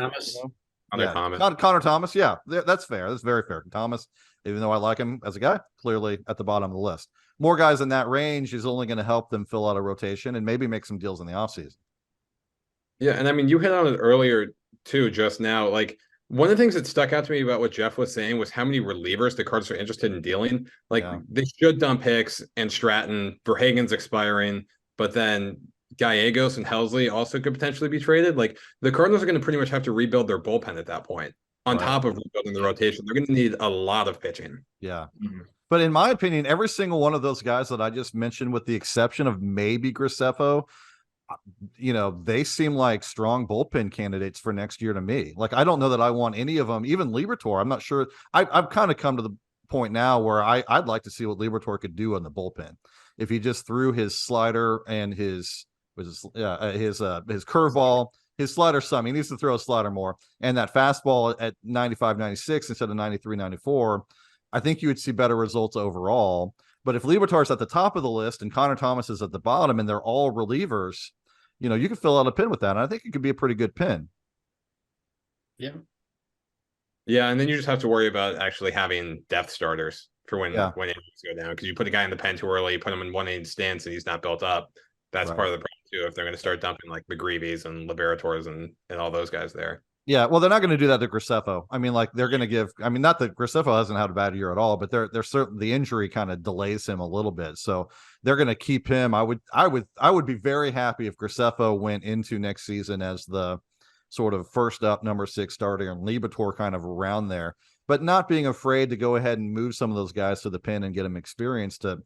Connor Thomas. Yeah, that's fair. That's very fair. Thomas, even though I like him as a guy, clearly at the bottom of the list. More guys in that range is only going to help them fill out a rotation and maybe make some deals in the offseason. Yeah, and you hit on it earlier too, just now. One of the things that stuck out to me about what Jeff was saying was how many relievers the Cardinals are interested in dealing. They should dump Hicks and Stratton. Verhagen's expiring, but then Gallegos and Helsley also could potentially be traded. The Cardinals are going to pretty much have to rebuild their bullpen at that point. On top of rebuilding the rotation, they're going to need a lot of pitching. Yeah. But in my opinion, every single one of those guys that I just mentioned, with the exception of maybe Graceffo, they seem like strong bullpen candidates for next year to me. I don't know that I want any of them, even Liberatore. I'm not sure. I've kind of come to the point now where I'd like to see what Liberatore could do in the bullpen. If he just threw his slider and his curveball, his slider some, he needs to throw a slider more, and that fastball at 95, 96 instead of 93, 94, I think you would see better results overall. But if Liberatore's at the top of the list and Connor Thomas is at the bottom and they're all relievers, you can fill out a pin with that. And I think it could be a pretty good pin. Yeah. Yeah. And then you just have to worry about actually having depth starters for when innings go down. Because you put a guy in the pen too early, you put him in 1-inning stance and he's not built up. That's part of the problem too, if they're going to start dumping McGreevy's and Liberatores and all those guys there. Yeah, well, they're not going to do that to Graceffo. I mean, like they're going to give. I mean, not that Graceffo hasn't had a bad year at all, but they're certain the injury kind of delays him a little bit, so they're going to keep him. I would be very happy if Graceffo went into next season as the sort of first up number 6 starter and Libator kind of around there, but not being afraid to go ahead and move some of those guys to the pen and get them experience to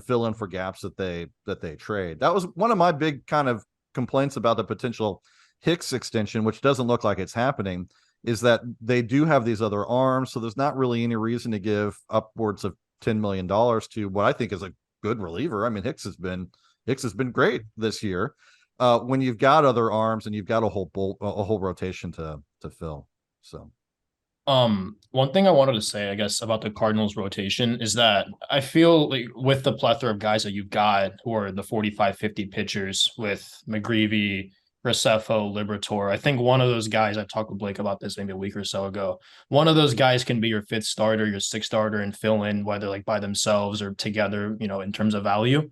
fill in for gaps that they trade. That was one of my big kind of complaints about the potential Hicks extension, which doesn't look like it's happening, is that they do have these other arms. So there's not really any reason to give upwards of $10 million to what I think is a good reliever. I mean, Hicks has been great this year. When you've got other arms and you've got a whole rotation to fill. So one thing I wanted to say, I guess, about the Cardinals rotation is that I feel like with the plethora of guys that you've got who are the 45, 50 pitchers with McGreevy, Graceffo, Liberatore. I think one of those guys, I talked with Blake about this maybe a week or so ago. One of those guys can be your 5th starter, your 6th starter, and fill in whether like by themselves or together, in terms of value.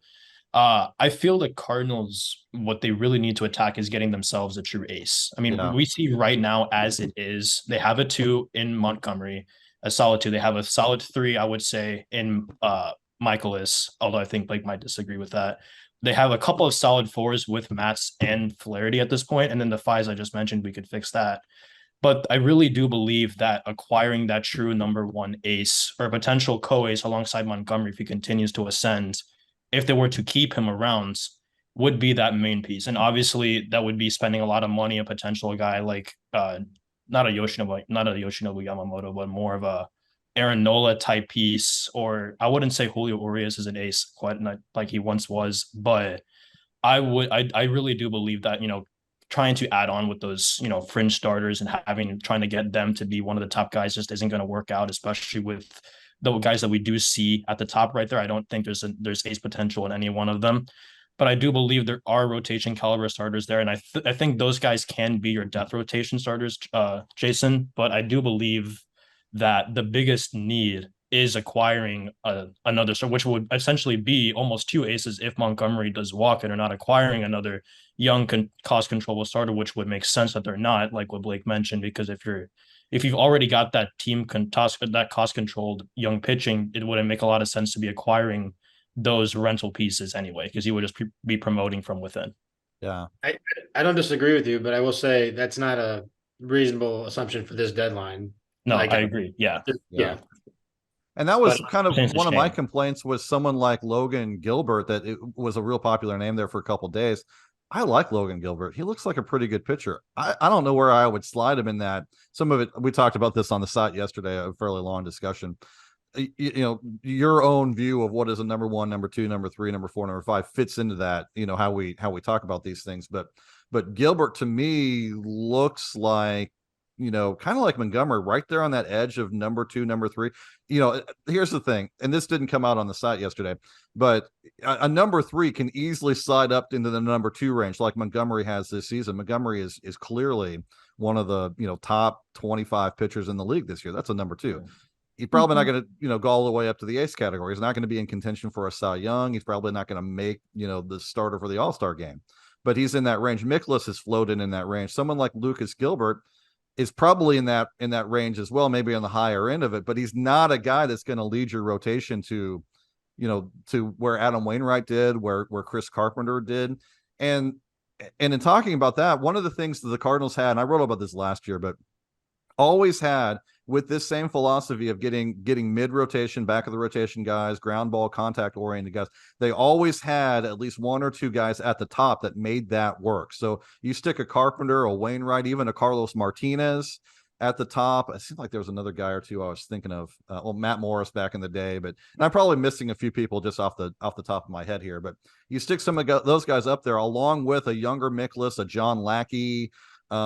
I feel the Cardinals, what they really need to attack is getting themselves a true ace. I mean, Yeah. we see right now as it is, they have a 2 in Montgomery, a solid 2. They have a solid 3, I would say, in Michaelis, although I think Blake might disagree with that. They have a couple of solid 4s with Matz and Flaherty at this point, and then the 5s I just mentioned, we could fix that. But I really do believe that acquiring that true number 1 ace or potential co-ace alongside Montgomery, if he continues to ascend, if they were to keep him around, would be that main piece. And obviously that would be spending a lot of money, a potential guy like not a Yoshinobu Yamamoto, but more of a Aaron Nola type piece, or I wouldn't say Julio Urias is an ace quite not like he once was, but I really do believe that, trying to add on with those, fringe starters and trying to get them to be one of the top guys just isn't going to work out, especially with the guys that we do see at the top right there. I don't think there's ace potential in any one of them, but I do believe there are rotation caliber starters there, and I think those guys can be your death rotation starters, Jason. But I do believe that the biggest need is acquiring another, so which would essentially be almost 2 aces if Montgomery does walk it, or not acquiring another young cost controllable starter, which would make sense that they're not, like what Blake mentioned, because if you've already got that that cost controlled young pitching, it wouldn't make a lot of sense to be acquiring those rental pieces anyway, because you would just be promoting from within. yeah, I don't disagree with you, but I will say that's not a reasonable assumption for this deadline. No, Like, I agree. Yeah. yeah. and that was But kind of it's a one of my shame. complaints was someone like Logan Gilbert, that it was a real popular name there for a couple of days. I like Logan Gilbert. He looks like a pretty good pitcher. I don't know where I would slide him in that. Some of it, we talked about this on the site yesterday, a fairly long discussion. Your own view of what is a number 1, number 2, number 3, number 4, number 5 fits into that, how we talk about these things. But Gilbert to me looks like, kind of like Montgomery, right there on that edge of number 2, number 3. Here's the thing, and this didn't come out on the site yesterday, but a number 3 can easily slide up into the number 2 range like Montgomery has this season. Montgomery is clearly one of the top 25 pitchers in the league this year. That's a number 2. He's probably not going to, go all the way up to the ace category. He's not going to be in contention for a Cy Young. He's probably not going to make, the starter for the All-Star game, but he's in that range. Mikolas has floated in that range. Someone like Lucas Gilbert is probably in that range as well, maybe on the higher end of it, but he's not a guy that's going to lead your rotation to where Adam Wainwright did, where Chris Carpenter did. And in talking about that, one of the things that the Cardinals had, and I wrote about this last year, but always had, with this same philosophy of getting mid rotation, back of the rotation guys, ground ball contact oriented guys, they always had at least 1 or 2 guys at the top that made that work. So you stick a Carpenter, a Wainwright, even a Carlos Martinez at the top. It seemed like there was another guy or 2 I was thinking of. Matt Morris back in the day, but I'm probably missing a few people just off the top of my head here. But you stick some of those guys up there, along with a younger Mikolas, a John Lackey,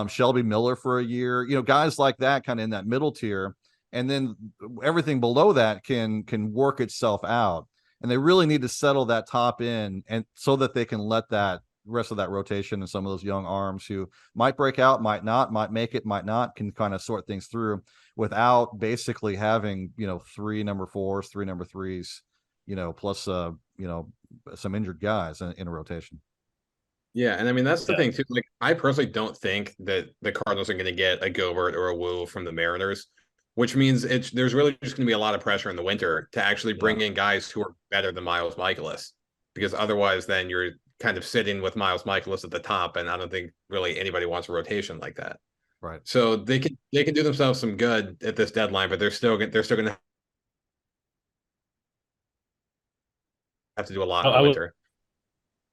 Shelby Miller for a year, guys like that, kind of in that middle tier, and then everything below that can work itself out. And they really need to settle that top in, and so that they can let that rest of that rotation and some of those young arms who might break out, might not, might make it, might not, can kind of sort things through without basically having 3 number 4s, 3 number 3s, plus some injured guys in a rotation. Yeah, and I mean that's the Yeah. thing too. Like, I personally don't think that the Cardinals are going to get a Gilbert or a Wu from the Mariners, which means there's really just going to be a lot of pressure in the winter to actually bring in guys who are better than Miles Michaelis, because otherwise, then you're kind of sitting with Miles Michaelis at the top, and I don't think really anybody wants a rotation like that. Right. So they can do themselves some good at this deadline, but they're still going to have to do a lot in I the would winter.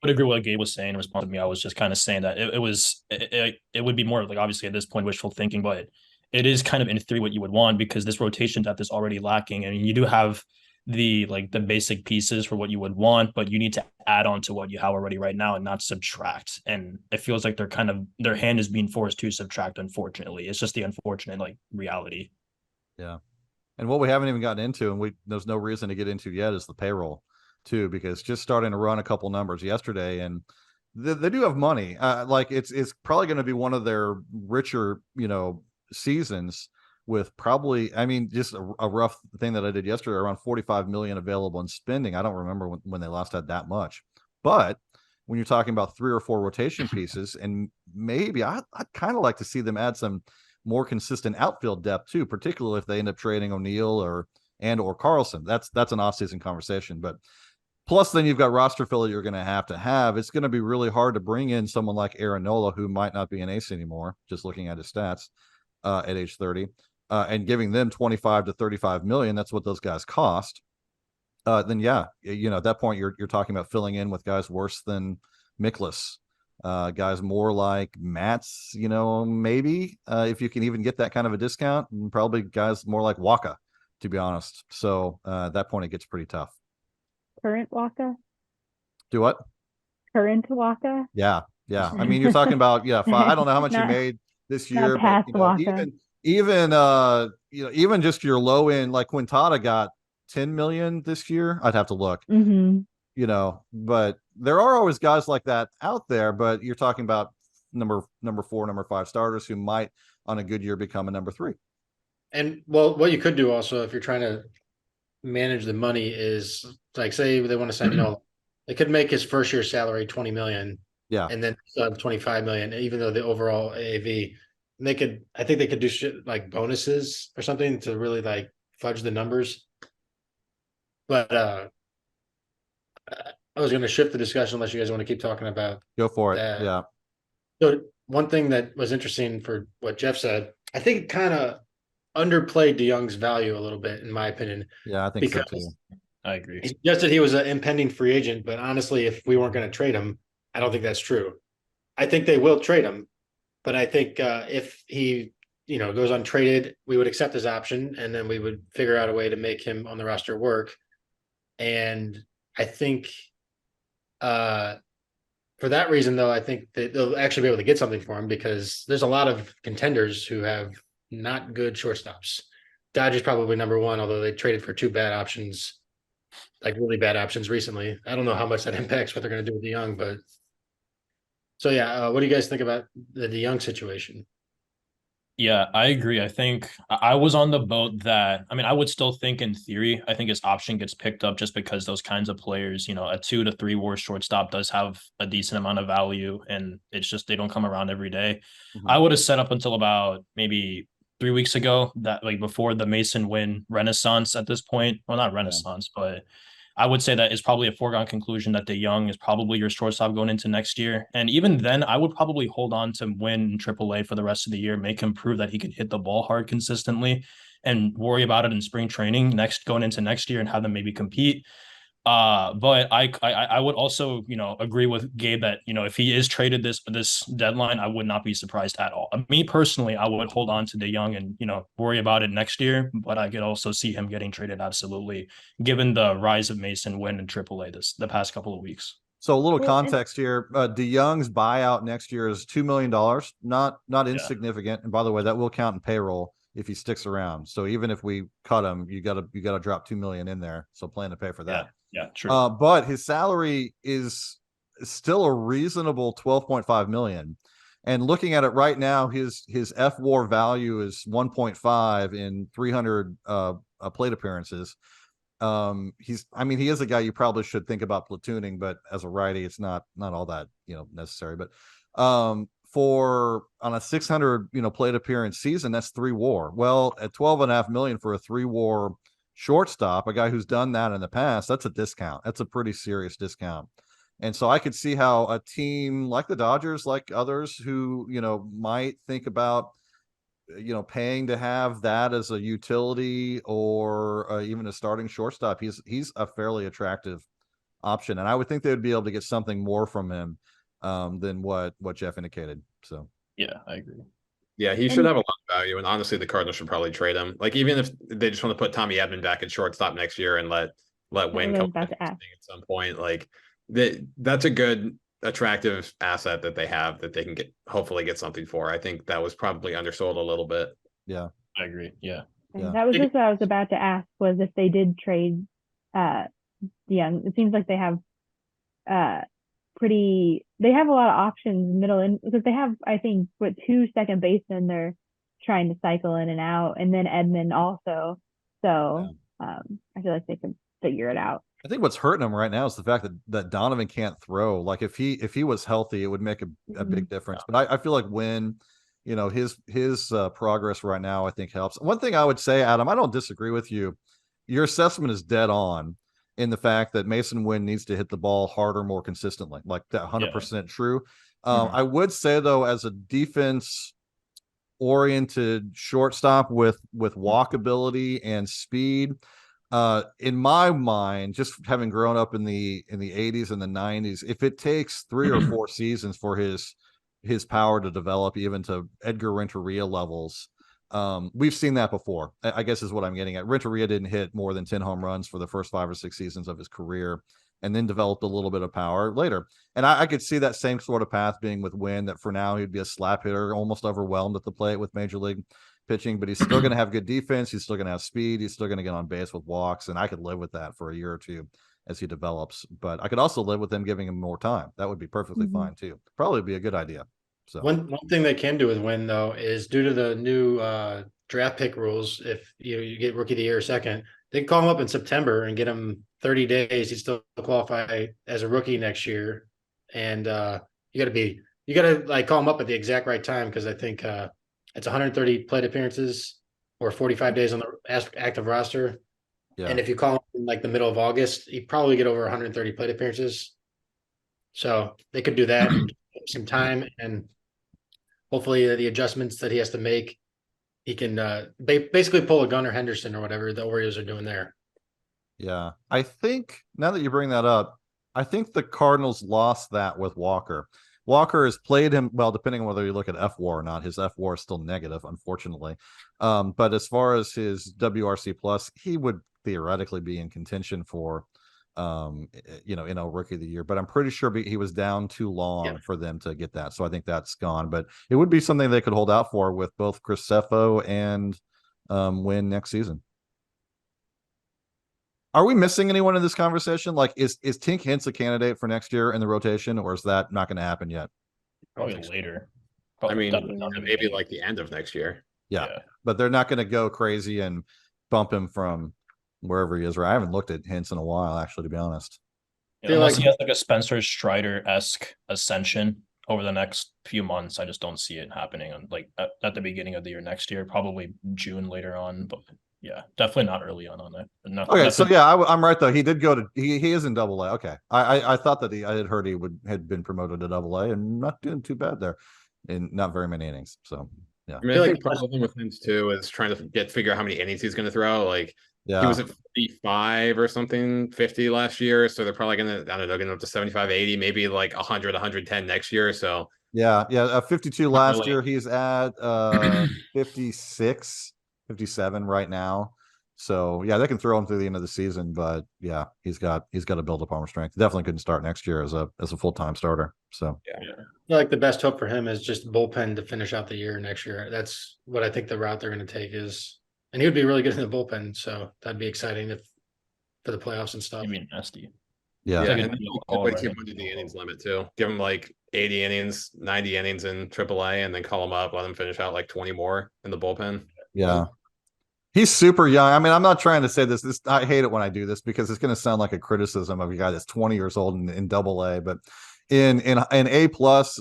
agree with what Gabe was saying in response to me. I was just kind of saying that it would be more like, obviously at this point, wishful thinking, but it is kind of in theory what you would want, because this rotation depth is already lacking. I mean, you do have the basic pieces for what you would want, but you need to add on to what you have already right now and not subtract. And it feels like their hand is being forced to subtract, unfortunately. It's just the unfortunate reality. Yeah. And what we haven't even gotten into, and there's no reason to get into yet, is the payroll too, because just starting to run a couple numbers yesterday, and they do have money. Like it's probably going to be one of their richer, seasons, with probably, I mean, just a rough thing that I did yesterday, around 45 million available in spending. I don't remember when they last had that much, but when you're talking about 3 or 4 rotation pieces, and maybe I'd kind of like to see them add some more consistent outfield depth too, particularly if they end up trading O'Neill or Carlson. That's an offseason conversation. But plus, then you've got roster filler you're going to have. It's going to be really hard to bring in someone like Arenado, who might not be an ace anymore, just looking at his stats at age 30, and giving them 25 to 35 million. That's what those guys cost. Then yeah, at that point you're talking about filling in with guys worse than Mikolas, guys more like Matz, maybe if you can even get that kind of a discount, and probably guys more like Waka, to be honest. So at that point it gets pretty tough. Current Waka? Do what? Current Waka? Yeah. I mean, you're talking about I don't know how much you made this year, but Waka. even just your low end, like Quintana got 10 million this year. I'd have to look. Mm-hmm. But there are always guys like that out there. But you're talking about number 4, number 5 starters who might, on a good year, become a number 3. And well, what you could do also, if you're trying to manage the money, is like, say they want to sign Nolan, they could make his first year salary 20 million. Yeah. And then 25 million, even though the overall AAV, I think they could do shit like bonuses or something to really like fudge the numbers. But I was going to shift the discussion unless you guys want to keep talking about. Go for it. that. Yeah. So one thing that was interesting for what Jeff said, I think kind of underplayed DeYoung's value a little bit, in my opinion. Yeah, I think so too. I agree. He suggested he was an impending free agent, but honestly, if we weren't going to trade him, I don't think that's true. I think they will trade him, but I think if he, goes untraded, we would accept his option, and then we would figure out a way to make him on the roster work. And I think for that reason, though, I think that they'll actually be able to get something for him, because there's a lot of contenders who have not good shortstops. Dodgers probably number 1, although they traded for 2 bad options, like really bad options recently. I don't know how much that impacts what they're going to do with DeYoung, but so yeah, what do you guys think about the DeYoung situation? Yeah, I agree. I think I was on the boat that, I mean, I would still think in theory, I think his option gets picked up just because those kinds of players, a 2 to 3 WAR shortstop does have a decent amount of value, and it's just, they don't come around every day. Mhm. I would have set up until about maybe 3 weeks ago, that like before the Mason Wynn renaissance at this point. Well, not renaissance, but I would say that it's probably a foregone conclusion that DeYoung is probably your shortstop going into next year. And even then, I would probably hold on to Wynn in AAA for the rest of the year, make him prove that he can hit the ball hard consistently, and worry about it in spring training going into next year, and have them maybe compete. But I would also, agree with Gabe that, if he is traded this deadline, I would not be surprised at all. Me personally, I would hold on to DeYoung and, worry about it next year, but I could also see him getting traded, absolutely, given the rise of Mason Wynn in AAA the past couple of weeks. So a little context here. DeYoung's buyout next year is $2 million, not insignificant. And by the way, that will count in payroll if he sticks around. So even if we cut him, you gotta drop 2 million in there. So plan to pay for that. Yeah, true. But his salary is still a reasonable 12.5 million. And looking at it right now, his FWAR value is 1.5 in 300 plate appearances. he is a guy you probably should think about platooning, but as a righty, it's not all that, necessary. But for on a 600, plate appearance season, that's 3 WAR. Well, at 12.5 million for a 3 WAR shortstop, a guy who's done that in the past, that's a discount. That's a pretty serious discount. And so I could see how a team like the Dodgers, like others who, might think about, paying to have that as a utility or even a starting shortstop, he's a fairly attractive option. And I would think they would be able to get something more from him than what Jeff indicated. So, Yeah, I agree. Yeah, he should have a lot of value. And honestly, the Cardinals should probably trade him. Like, even if they just want to put Tommy Edman back at shortstop next year and let Wynn come back at some point, like that's a good, attractive asset that they have that they can hopefully get something for. I think that was probably undersold a little bit. Yeah, I agree. Yeah. And that was just what I was about to ask, was if they did trade Young. It seems like they have they have a lot of options middle in, because they have, I think, 2 second basemen they're trying to cycle in and out, and then Edmund also. So I feel like they can figure it out. I think what's hurting him right now is the fact that Donovan can't throw. Like, if he was healthy, it would make a big difference. But I feel like when, his progress right now, I think helps. One thing I would say, Adam, I don't disagree with you. Your assessment is dead on in the fact that Mason Wynn needs to hit the ball harder, more consistently. Like, that 100% true. I would say, though, as a defense oriented shortstop with walkability and speed, in my mind, just having grown up in the 80s and the 90s, if it takes 3 or 4 seasons for his power to develop even to Edgar Renteria levels, we've seen that before, I guess is what I'm getting at. Renteria didn't hit more than 10 home runs for the first 5 or 6 seasons of his career, and then developed a little bit of power later. And I could see that same sort of path being with Wynn, that for now he'd be a slap hitter, almost overwhelmed at the plate with major league pitching, but he's still going to have good defense. He's still going to have speed. He's still going to get on base with walks. And I could live with that for a year or two as he develops, but I could also live with them giving him more time. That would be perfectly fine too. Probably be a good idea. So one thing they can do with Wynn, though, is due to the new draft pick rules, if you get rookie of the year second, they can call him up in September and get him 30 days. He'd still qualify as a rookie next year. And you got to like call him up at the exact right time, because I think it's 130 plate appearances or 45 days on the active roster. Yeah. And if you call him in like the middle of August, he'd probably get over 130 plate appearances. So they could do that and give some time, and hopefully the adjustments that he has to make, he can basically pull a Gunnar Henderson or whatever the Orioles are doing there. Yeah. I think now that you bring that up, I think the Cardinals lost that with Walker. Walker has played him well, depending on whether you look at FWAR or not. His FWAR is still negative, unfortunately. But as far as his WRC plus, he would theoretically be in contention for, rookie of the year. But I'm pretty sure he was down too long for them to get that. So I think that's gone. But it would be something they could hold out for with both Chris Sefo and Wynn next season. Are we missing anyone in this conversation? Like, is Tink Hintz a candidate for next year in the rotation, or is that not going to happen yet? Probably later. Maybe like the end of next year. Yeah. But they're not going to go crazy and bump him from wherever he is. Right? I haven't looked at Hintz in a while, actually, to be honest. Unless he has like a Spencer Strider-esque ascension over the next few months, I just don't see it happening on at the beginning of the year next year. Probably June later on, but. Yeah, definitely not early on that. Okay, so I'm right though. He did go to he is in Double A. Okay, I thought that I had heard he had been promoted to Double A and not doing too bad there, in not very many innings. So yeah, I think part of the with him too is trying to figure out how many innings he's going to throw. Like he was at 55 or something, 50 last year, so they're probably going to get up to 75, 80, maybe like 100, 110 next year. So yeah, 52 last year. He's at 56. 57 right now. So yeah, they can throw him through the end of the season, but yeah, he's got to build up arm strength. Definitely couldn't start next year as a full-time starter. So I feel like the best hope for him is just bullpen to finish out the year next year. That's what I think the route they're going to take is, and he would be really good in the bullpen. So that'd be exciting for the playoffs and stuff. I mean, nasty. Yeah. And keep under the innings limit too. Give him like 80 innings, 90 innings in AAA, and then call him up, let him finish out like 20 more in the bullpen. Yeah. He's super young. I mean, I'm not trying to say this. I hate it when I do this because it's going to sound like a criticism of a guy that's 20 years old in double A, but in A plus,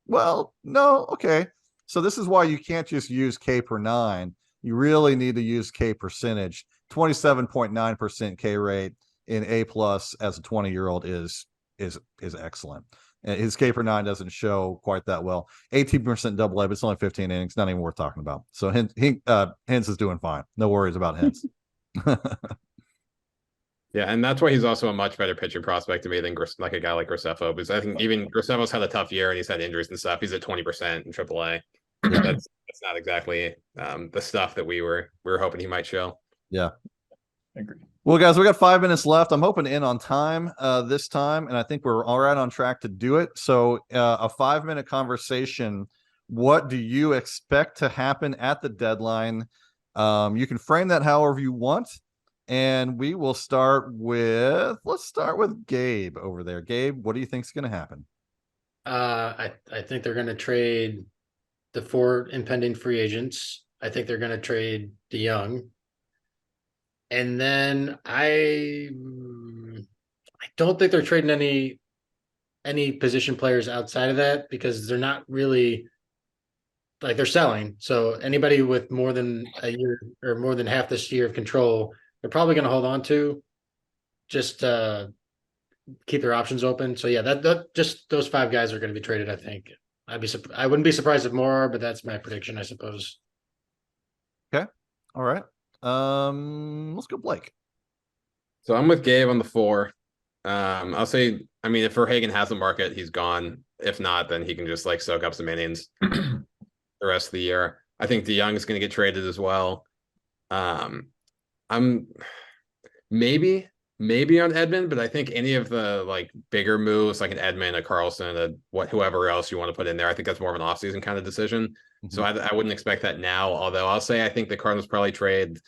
well, no, okay. So this is why you can't just use K per nine. You really need to use K percentage. 27.9% K rate in A plus as a 20-year-old is excellent. And his K per nine doesn't show quite that well. 18% double A, but it's only 15 innings, not even worth talking about. So Hintz is doing fine. No worries about Hintz. Yeah, and that's why he's also a much better pitcher prospect to me than like a guy like Graceffo, because I think even Graceffo's had a tough year and he's had injuries and stuff. He's at 20% in AAA. Yeah. That's not exactly the stuff that we were hoping he might show. Yeah, I agree. Well, guys, we got 5 minutes left. I'm hoping to end on time this time, and I think we're all right on track to do it. So, a 5-minute conversation. What do you expect to happen at the deadline? You can frame that however you want, and we will start with. Let's start with Gabe over there. Gabe, what do you think is going to happen? I think they're going to trade the 4 impending free agents. I think they're going to trade DeYoung. And then I don't think they're trading any position players outside of that because they're not really like they're selling. So anybody with more than a year or more than half this year of control, they're probably going to hold on to just keep their options open. So yeah, that just those 5 guys are going to be traded. I think I wouldn't be surprised if more are, but that's my prediction, I suppose. Okay. All right. Let's go, Blake. So I'm with Gabe on the 4. I'll say, I mean, if Verhagen has a market, he's gone. If not, then he can just like soak up some innings the rest of the year. I think DeYoung is going to get traded as well. I'm maybe on Edman, but I think any of the like bigger moves, like an Edman, a Carlson, whoever else you want to put in there, I think that's more of an offseason kind of decision. Mm-hmm. So I wouldn't expect that now. Although I'll say I think the Cardinals probably trade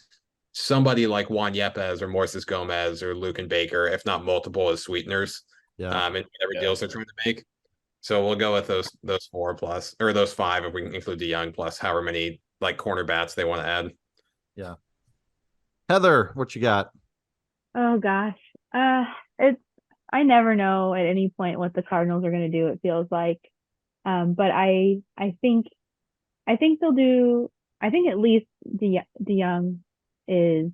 somebody like Juan Yepes or Moises Gomez or Luke and Baker, if not multiple as sweeteners. Yeah. In whatever deals they're trying to make. So we'll go with those 4 plus, or those 5 if we can include DeYoung plus however many like corner bats they want to add. Yeah. Heather, what you got? Oh gosh. I never know at any point what the Cardinals are going to do, it feels like. But I think they'll do, I think at least DeYoung is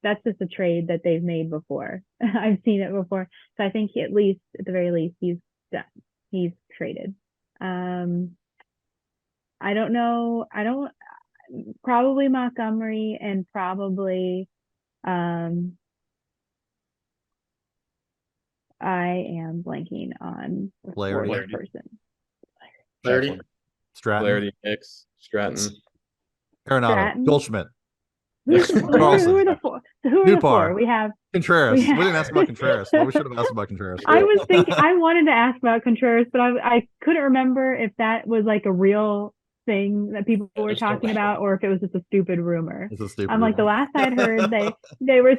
that's just a trade that they've made before. I've seen it before. So I think at the very least he's done. He's traded. I don't know. Probably Montgomery and probably I am blanking on the fourth person. Flaherty. Stratton. Flaherty, Hicks, Stratton. Arenado. Goldschmidt. Who are the 4? Who are the 4? We have Contreras. We didn't ask about Contreras. Well, we should have asked about Contreras. I was thinking I wanted to ask about Contreras, but I couldn't remember if that was like a real thing that people were talking about or if it was just a stupid rumor. I'm like, the last I'd heard they were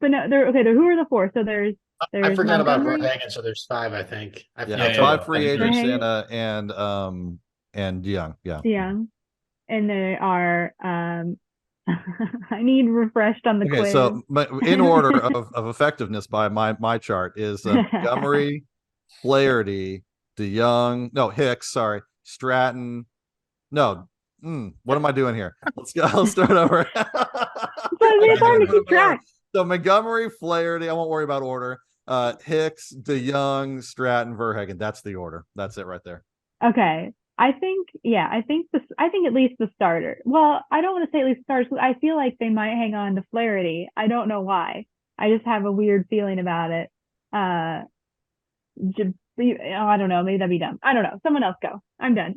but no, they're okay. Who are the 4? So there's I forgot about Verhagen, so there's 5, I think. 5 free agents and DeYoung. Yeah. DeYoung. And they are I need refreshed on the quiz. So in order of effectiveness by my chart is Montgomery, Flaherty, DeYoung, Hicks, sorry, Stratton. No, what am I doing here? Let's go. I'll start over. It's hard to keep track. So Montgomery, Flaherty. I won't worry about order. Hicks, DeYoung, Stratton, Verhagen. That's the order. That's it right there. Okay. I think at least the starter. Well, I don't want to say at least starters. I feel like they might hang on to Flaherty. I don't know why. I just have a weird feeling about it. I don't know. Maybe that'd be dumb. I don't know. Someone else go. I'm done.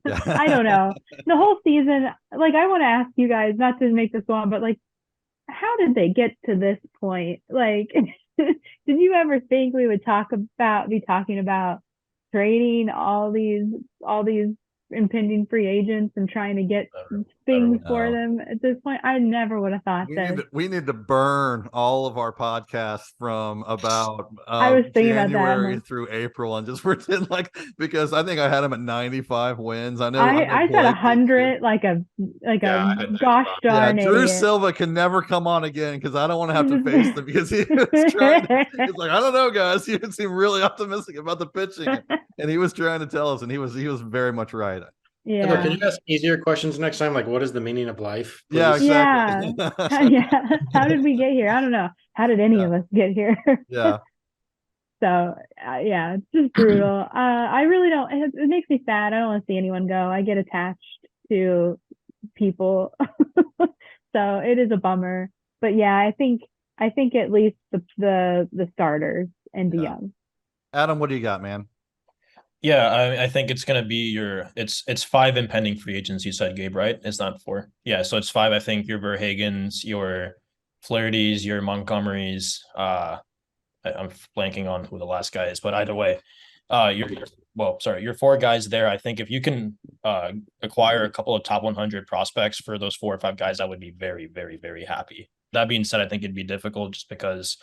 I don't know. The whole season, like, I want to ask you guys, not to make this long, but like, how did they get to this point? Like, did you ever think we would be talking about trading all these impending free agents and trying to get things for them at this point. I never would have thought that. We need to burn all of our podcasts from about I was thinking about that. January through April and just pretend like, because I think I had him at 95 wins. I know I said 100 like a gosh darn Drew idiot. Silva can never come on again because I don't want to have to face them because he was trying he's like, I don't know, guys. You seem really optimistic about the pitching. And he was trying to tell us, and he was very much right. Yeah. Look, can you ask easier questions next time? Like, what is the meaning of life? Please? Yeah, exactly. Yeah. How did we get here? I don't know. How did any of us get here? Yeah. So yeah, it's just brutal. I really don't. It makes me sad. I don't want to see anyone go. I get attached to people, so it is a bummer. But yeah, I think at least the starters and the young. Adam, what do you got, man? Yeah, I think it's gonna be it's 5 impending free agents. You said, Gabe, right? It's not 4. Yeah, so it's 5. I think your Verhagens, your Flaherty's, your Montgomerys. I'm blanking on who the last guy is, but either way, your 4 guys there. I think if you can acquire a couple of top 100 prospects for those 4 or 5 guys, I would be very, very, very happy. That being said, I think it'd be difficult just because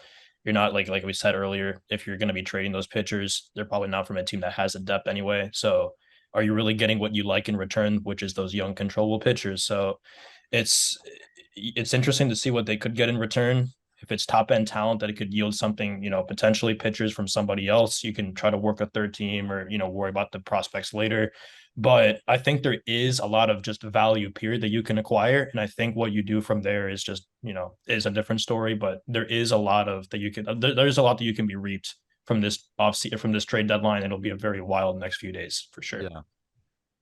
you're not like we said earlier, if you're going to be trading those pitchers, they're probably not from a team that has the depth anyway. So are you really getting what you like in return, which is those young controllable pitchers? So it's interesting to see what they could get in return. If it's top end talent that it could yield something, potentially pitchers from somebody else, you can try to work a third team or, worry about the prospects later. But I think there is a lot of just value period that you can acquire. And I think what you do from there is just, is a different story, but there is a lot of that you can, there's a lot that you can be reaped from this from this trade deadline. It'll be a very wild next few days for sure. Yeah.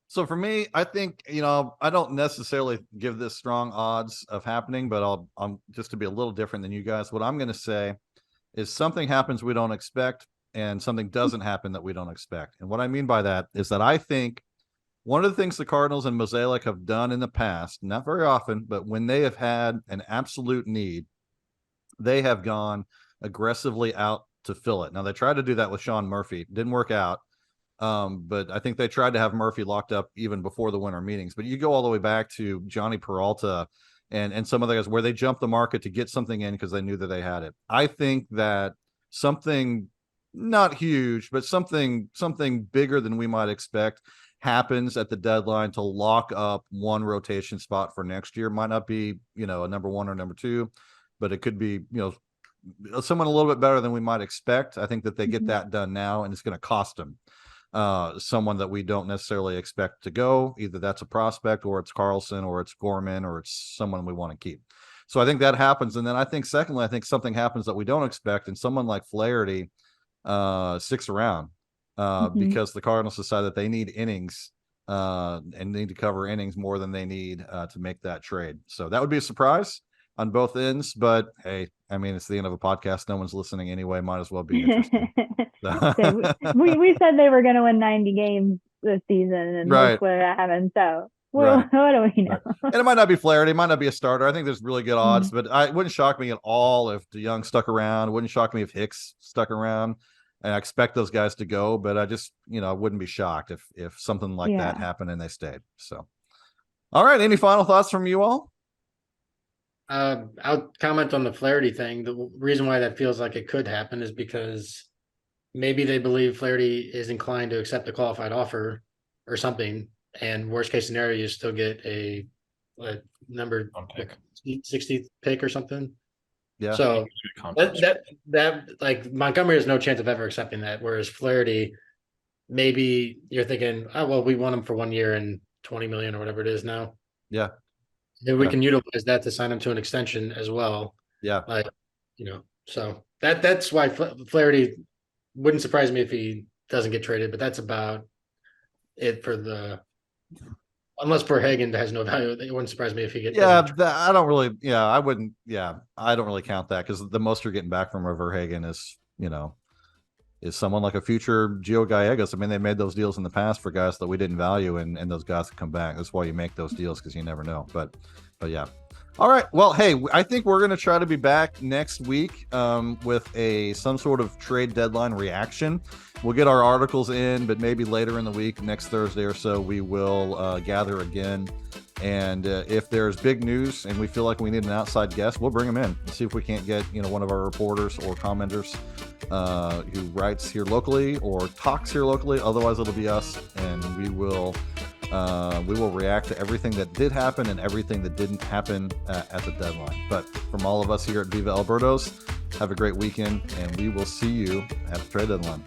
So for me, I think, I don't necessarily give this strong odds of happening, but I'm just to be a little different than you guys. What I'm going to say is something happens we don't expect and something doesn't happen that we don't expect. And what I mean by that is that I think one of the things the Cardinals and Mozeliak have done in the past, not very often, but when they have had an absolute need, they have gone aggressively out to fill it. Now, they tried to do that with Sean Murphy. Didn't work out. But I think they tried to have Murphy locked up even before the winter meetings. But you go all the way back to Johnny Peralta and some other guys where they jumped the market to get something in because they knew that they had it. I think that something not huge, but something bigger than we might expect happens at the deadline to lock up one rotation spot for next year. Might not be, a number 1 or number 2, but it could be, someone a little bit better than we might expect. I think that they get that done now, and it's going to cost them. Someone that we don't necessarily expect to go. Either that's a prospect, or it's Carlson, or it's Gorman, or it's someone we want to keep. So I think that happens. And then I think secondly, I think something happens that we don't expect, and someone like Flaherty sticks around because the Cardinals decide that they need innings and need to cover innings more than they need to make that trade. So that would be a surprise on both ends, but hey, I mean, it's the end of a podcast. No one's listening anyway. Might as well be interesting. we said they were going to win 90 games this season, and look what happened. So what do we know? Right. And it might not be Flaherty, it might not be a starter. I think there's really good odds, but it wouldn't shock me at all if DeYoung stuck around. It wouldn't shock me if Hicks stuck around. And I expect those guys to go, but I just, I wouldn't be shocked if something like that happened and they stayed. So, all right. Any final thoughts from you all? I'll comment on the Flaherty thing. The reason why that feels like it could happen is because maybe they believe Flaherty is inclined to accept a qualified offer or something. And worst case scenario, you still get a number 60th pick or something. Yeah. So that like Montgomery has no chance of ever accepting that. Whereas Flaherty, maybe you're thinking, oh, well, we want him for 1 year and 20 million or whatever it is now. Yeah. Then we can utilize that to sign him to an extension as well. Yeah. So that's why Flaherty wouldn't surprise me if he doesn't get traded, but that's about it for unless Verhagen has no value. It wouldn't surprise me if he gets. Yeah. I don't really count that because the most you're getting back from a Verhagen is someone like a future Gio Gallegos. I mean, they made those deals in the past for guys that we didn't value, and those guys come back. That's why you make those deals, because you never know. But yeah. All right. Well, hey, I think we're going to try to be back next week with some sort of trade deadline reaction. We'll get our articles in, but maybe later in the week, next Thursday or so, we will gather again. And if there's big news and we feel like we need an outside guest, we'll bring them in and see if we can't get one of our reporters or commenters who writes here locally or talks here locally. Otherwise, it'll be us, and we will react to everything that did happen and everything that didn't happen at the deadline. But from all of us here at Viva Birdos, have a great weekend, and we will see you at the trade deadline.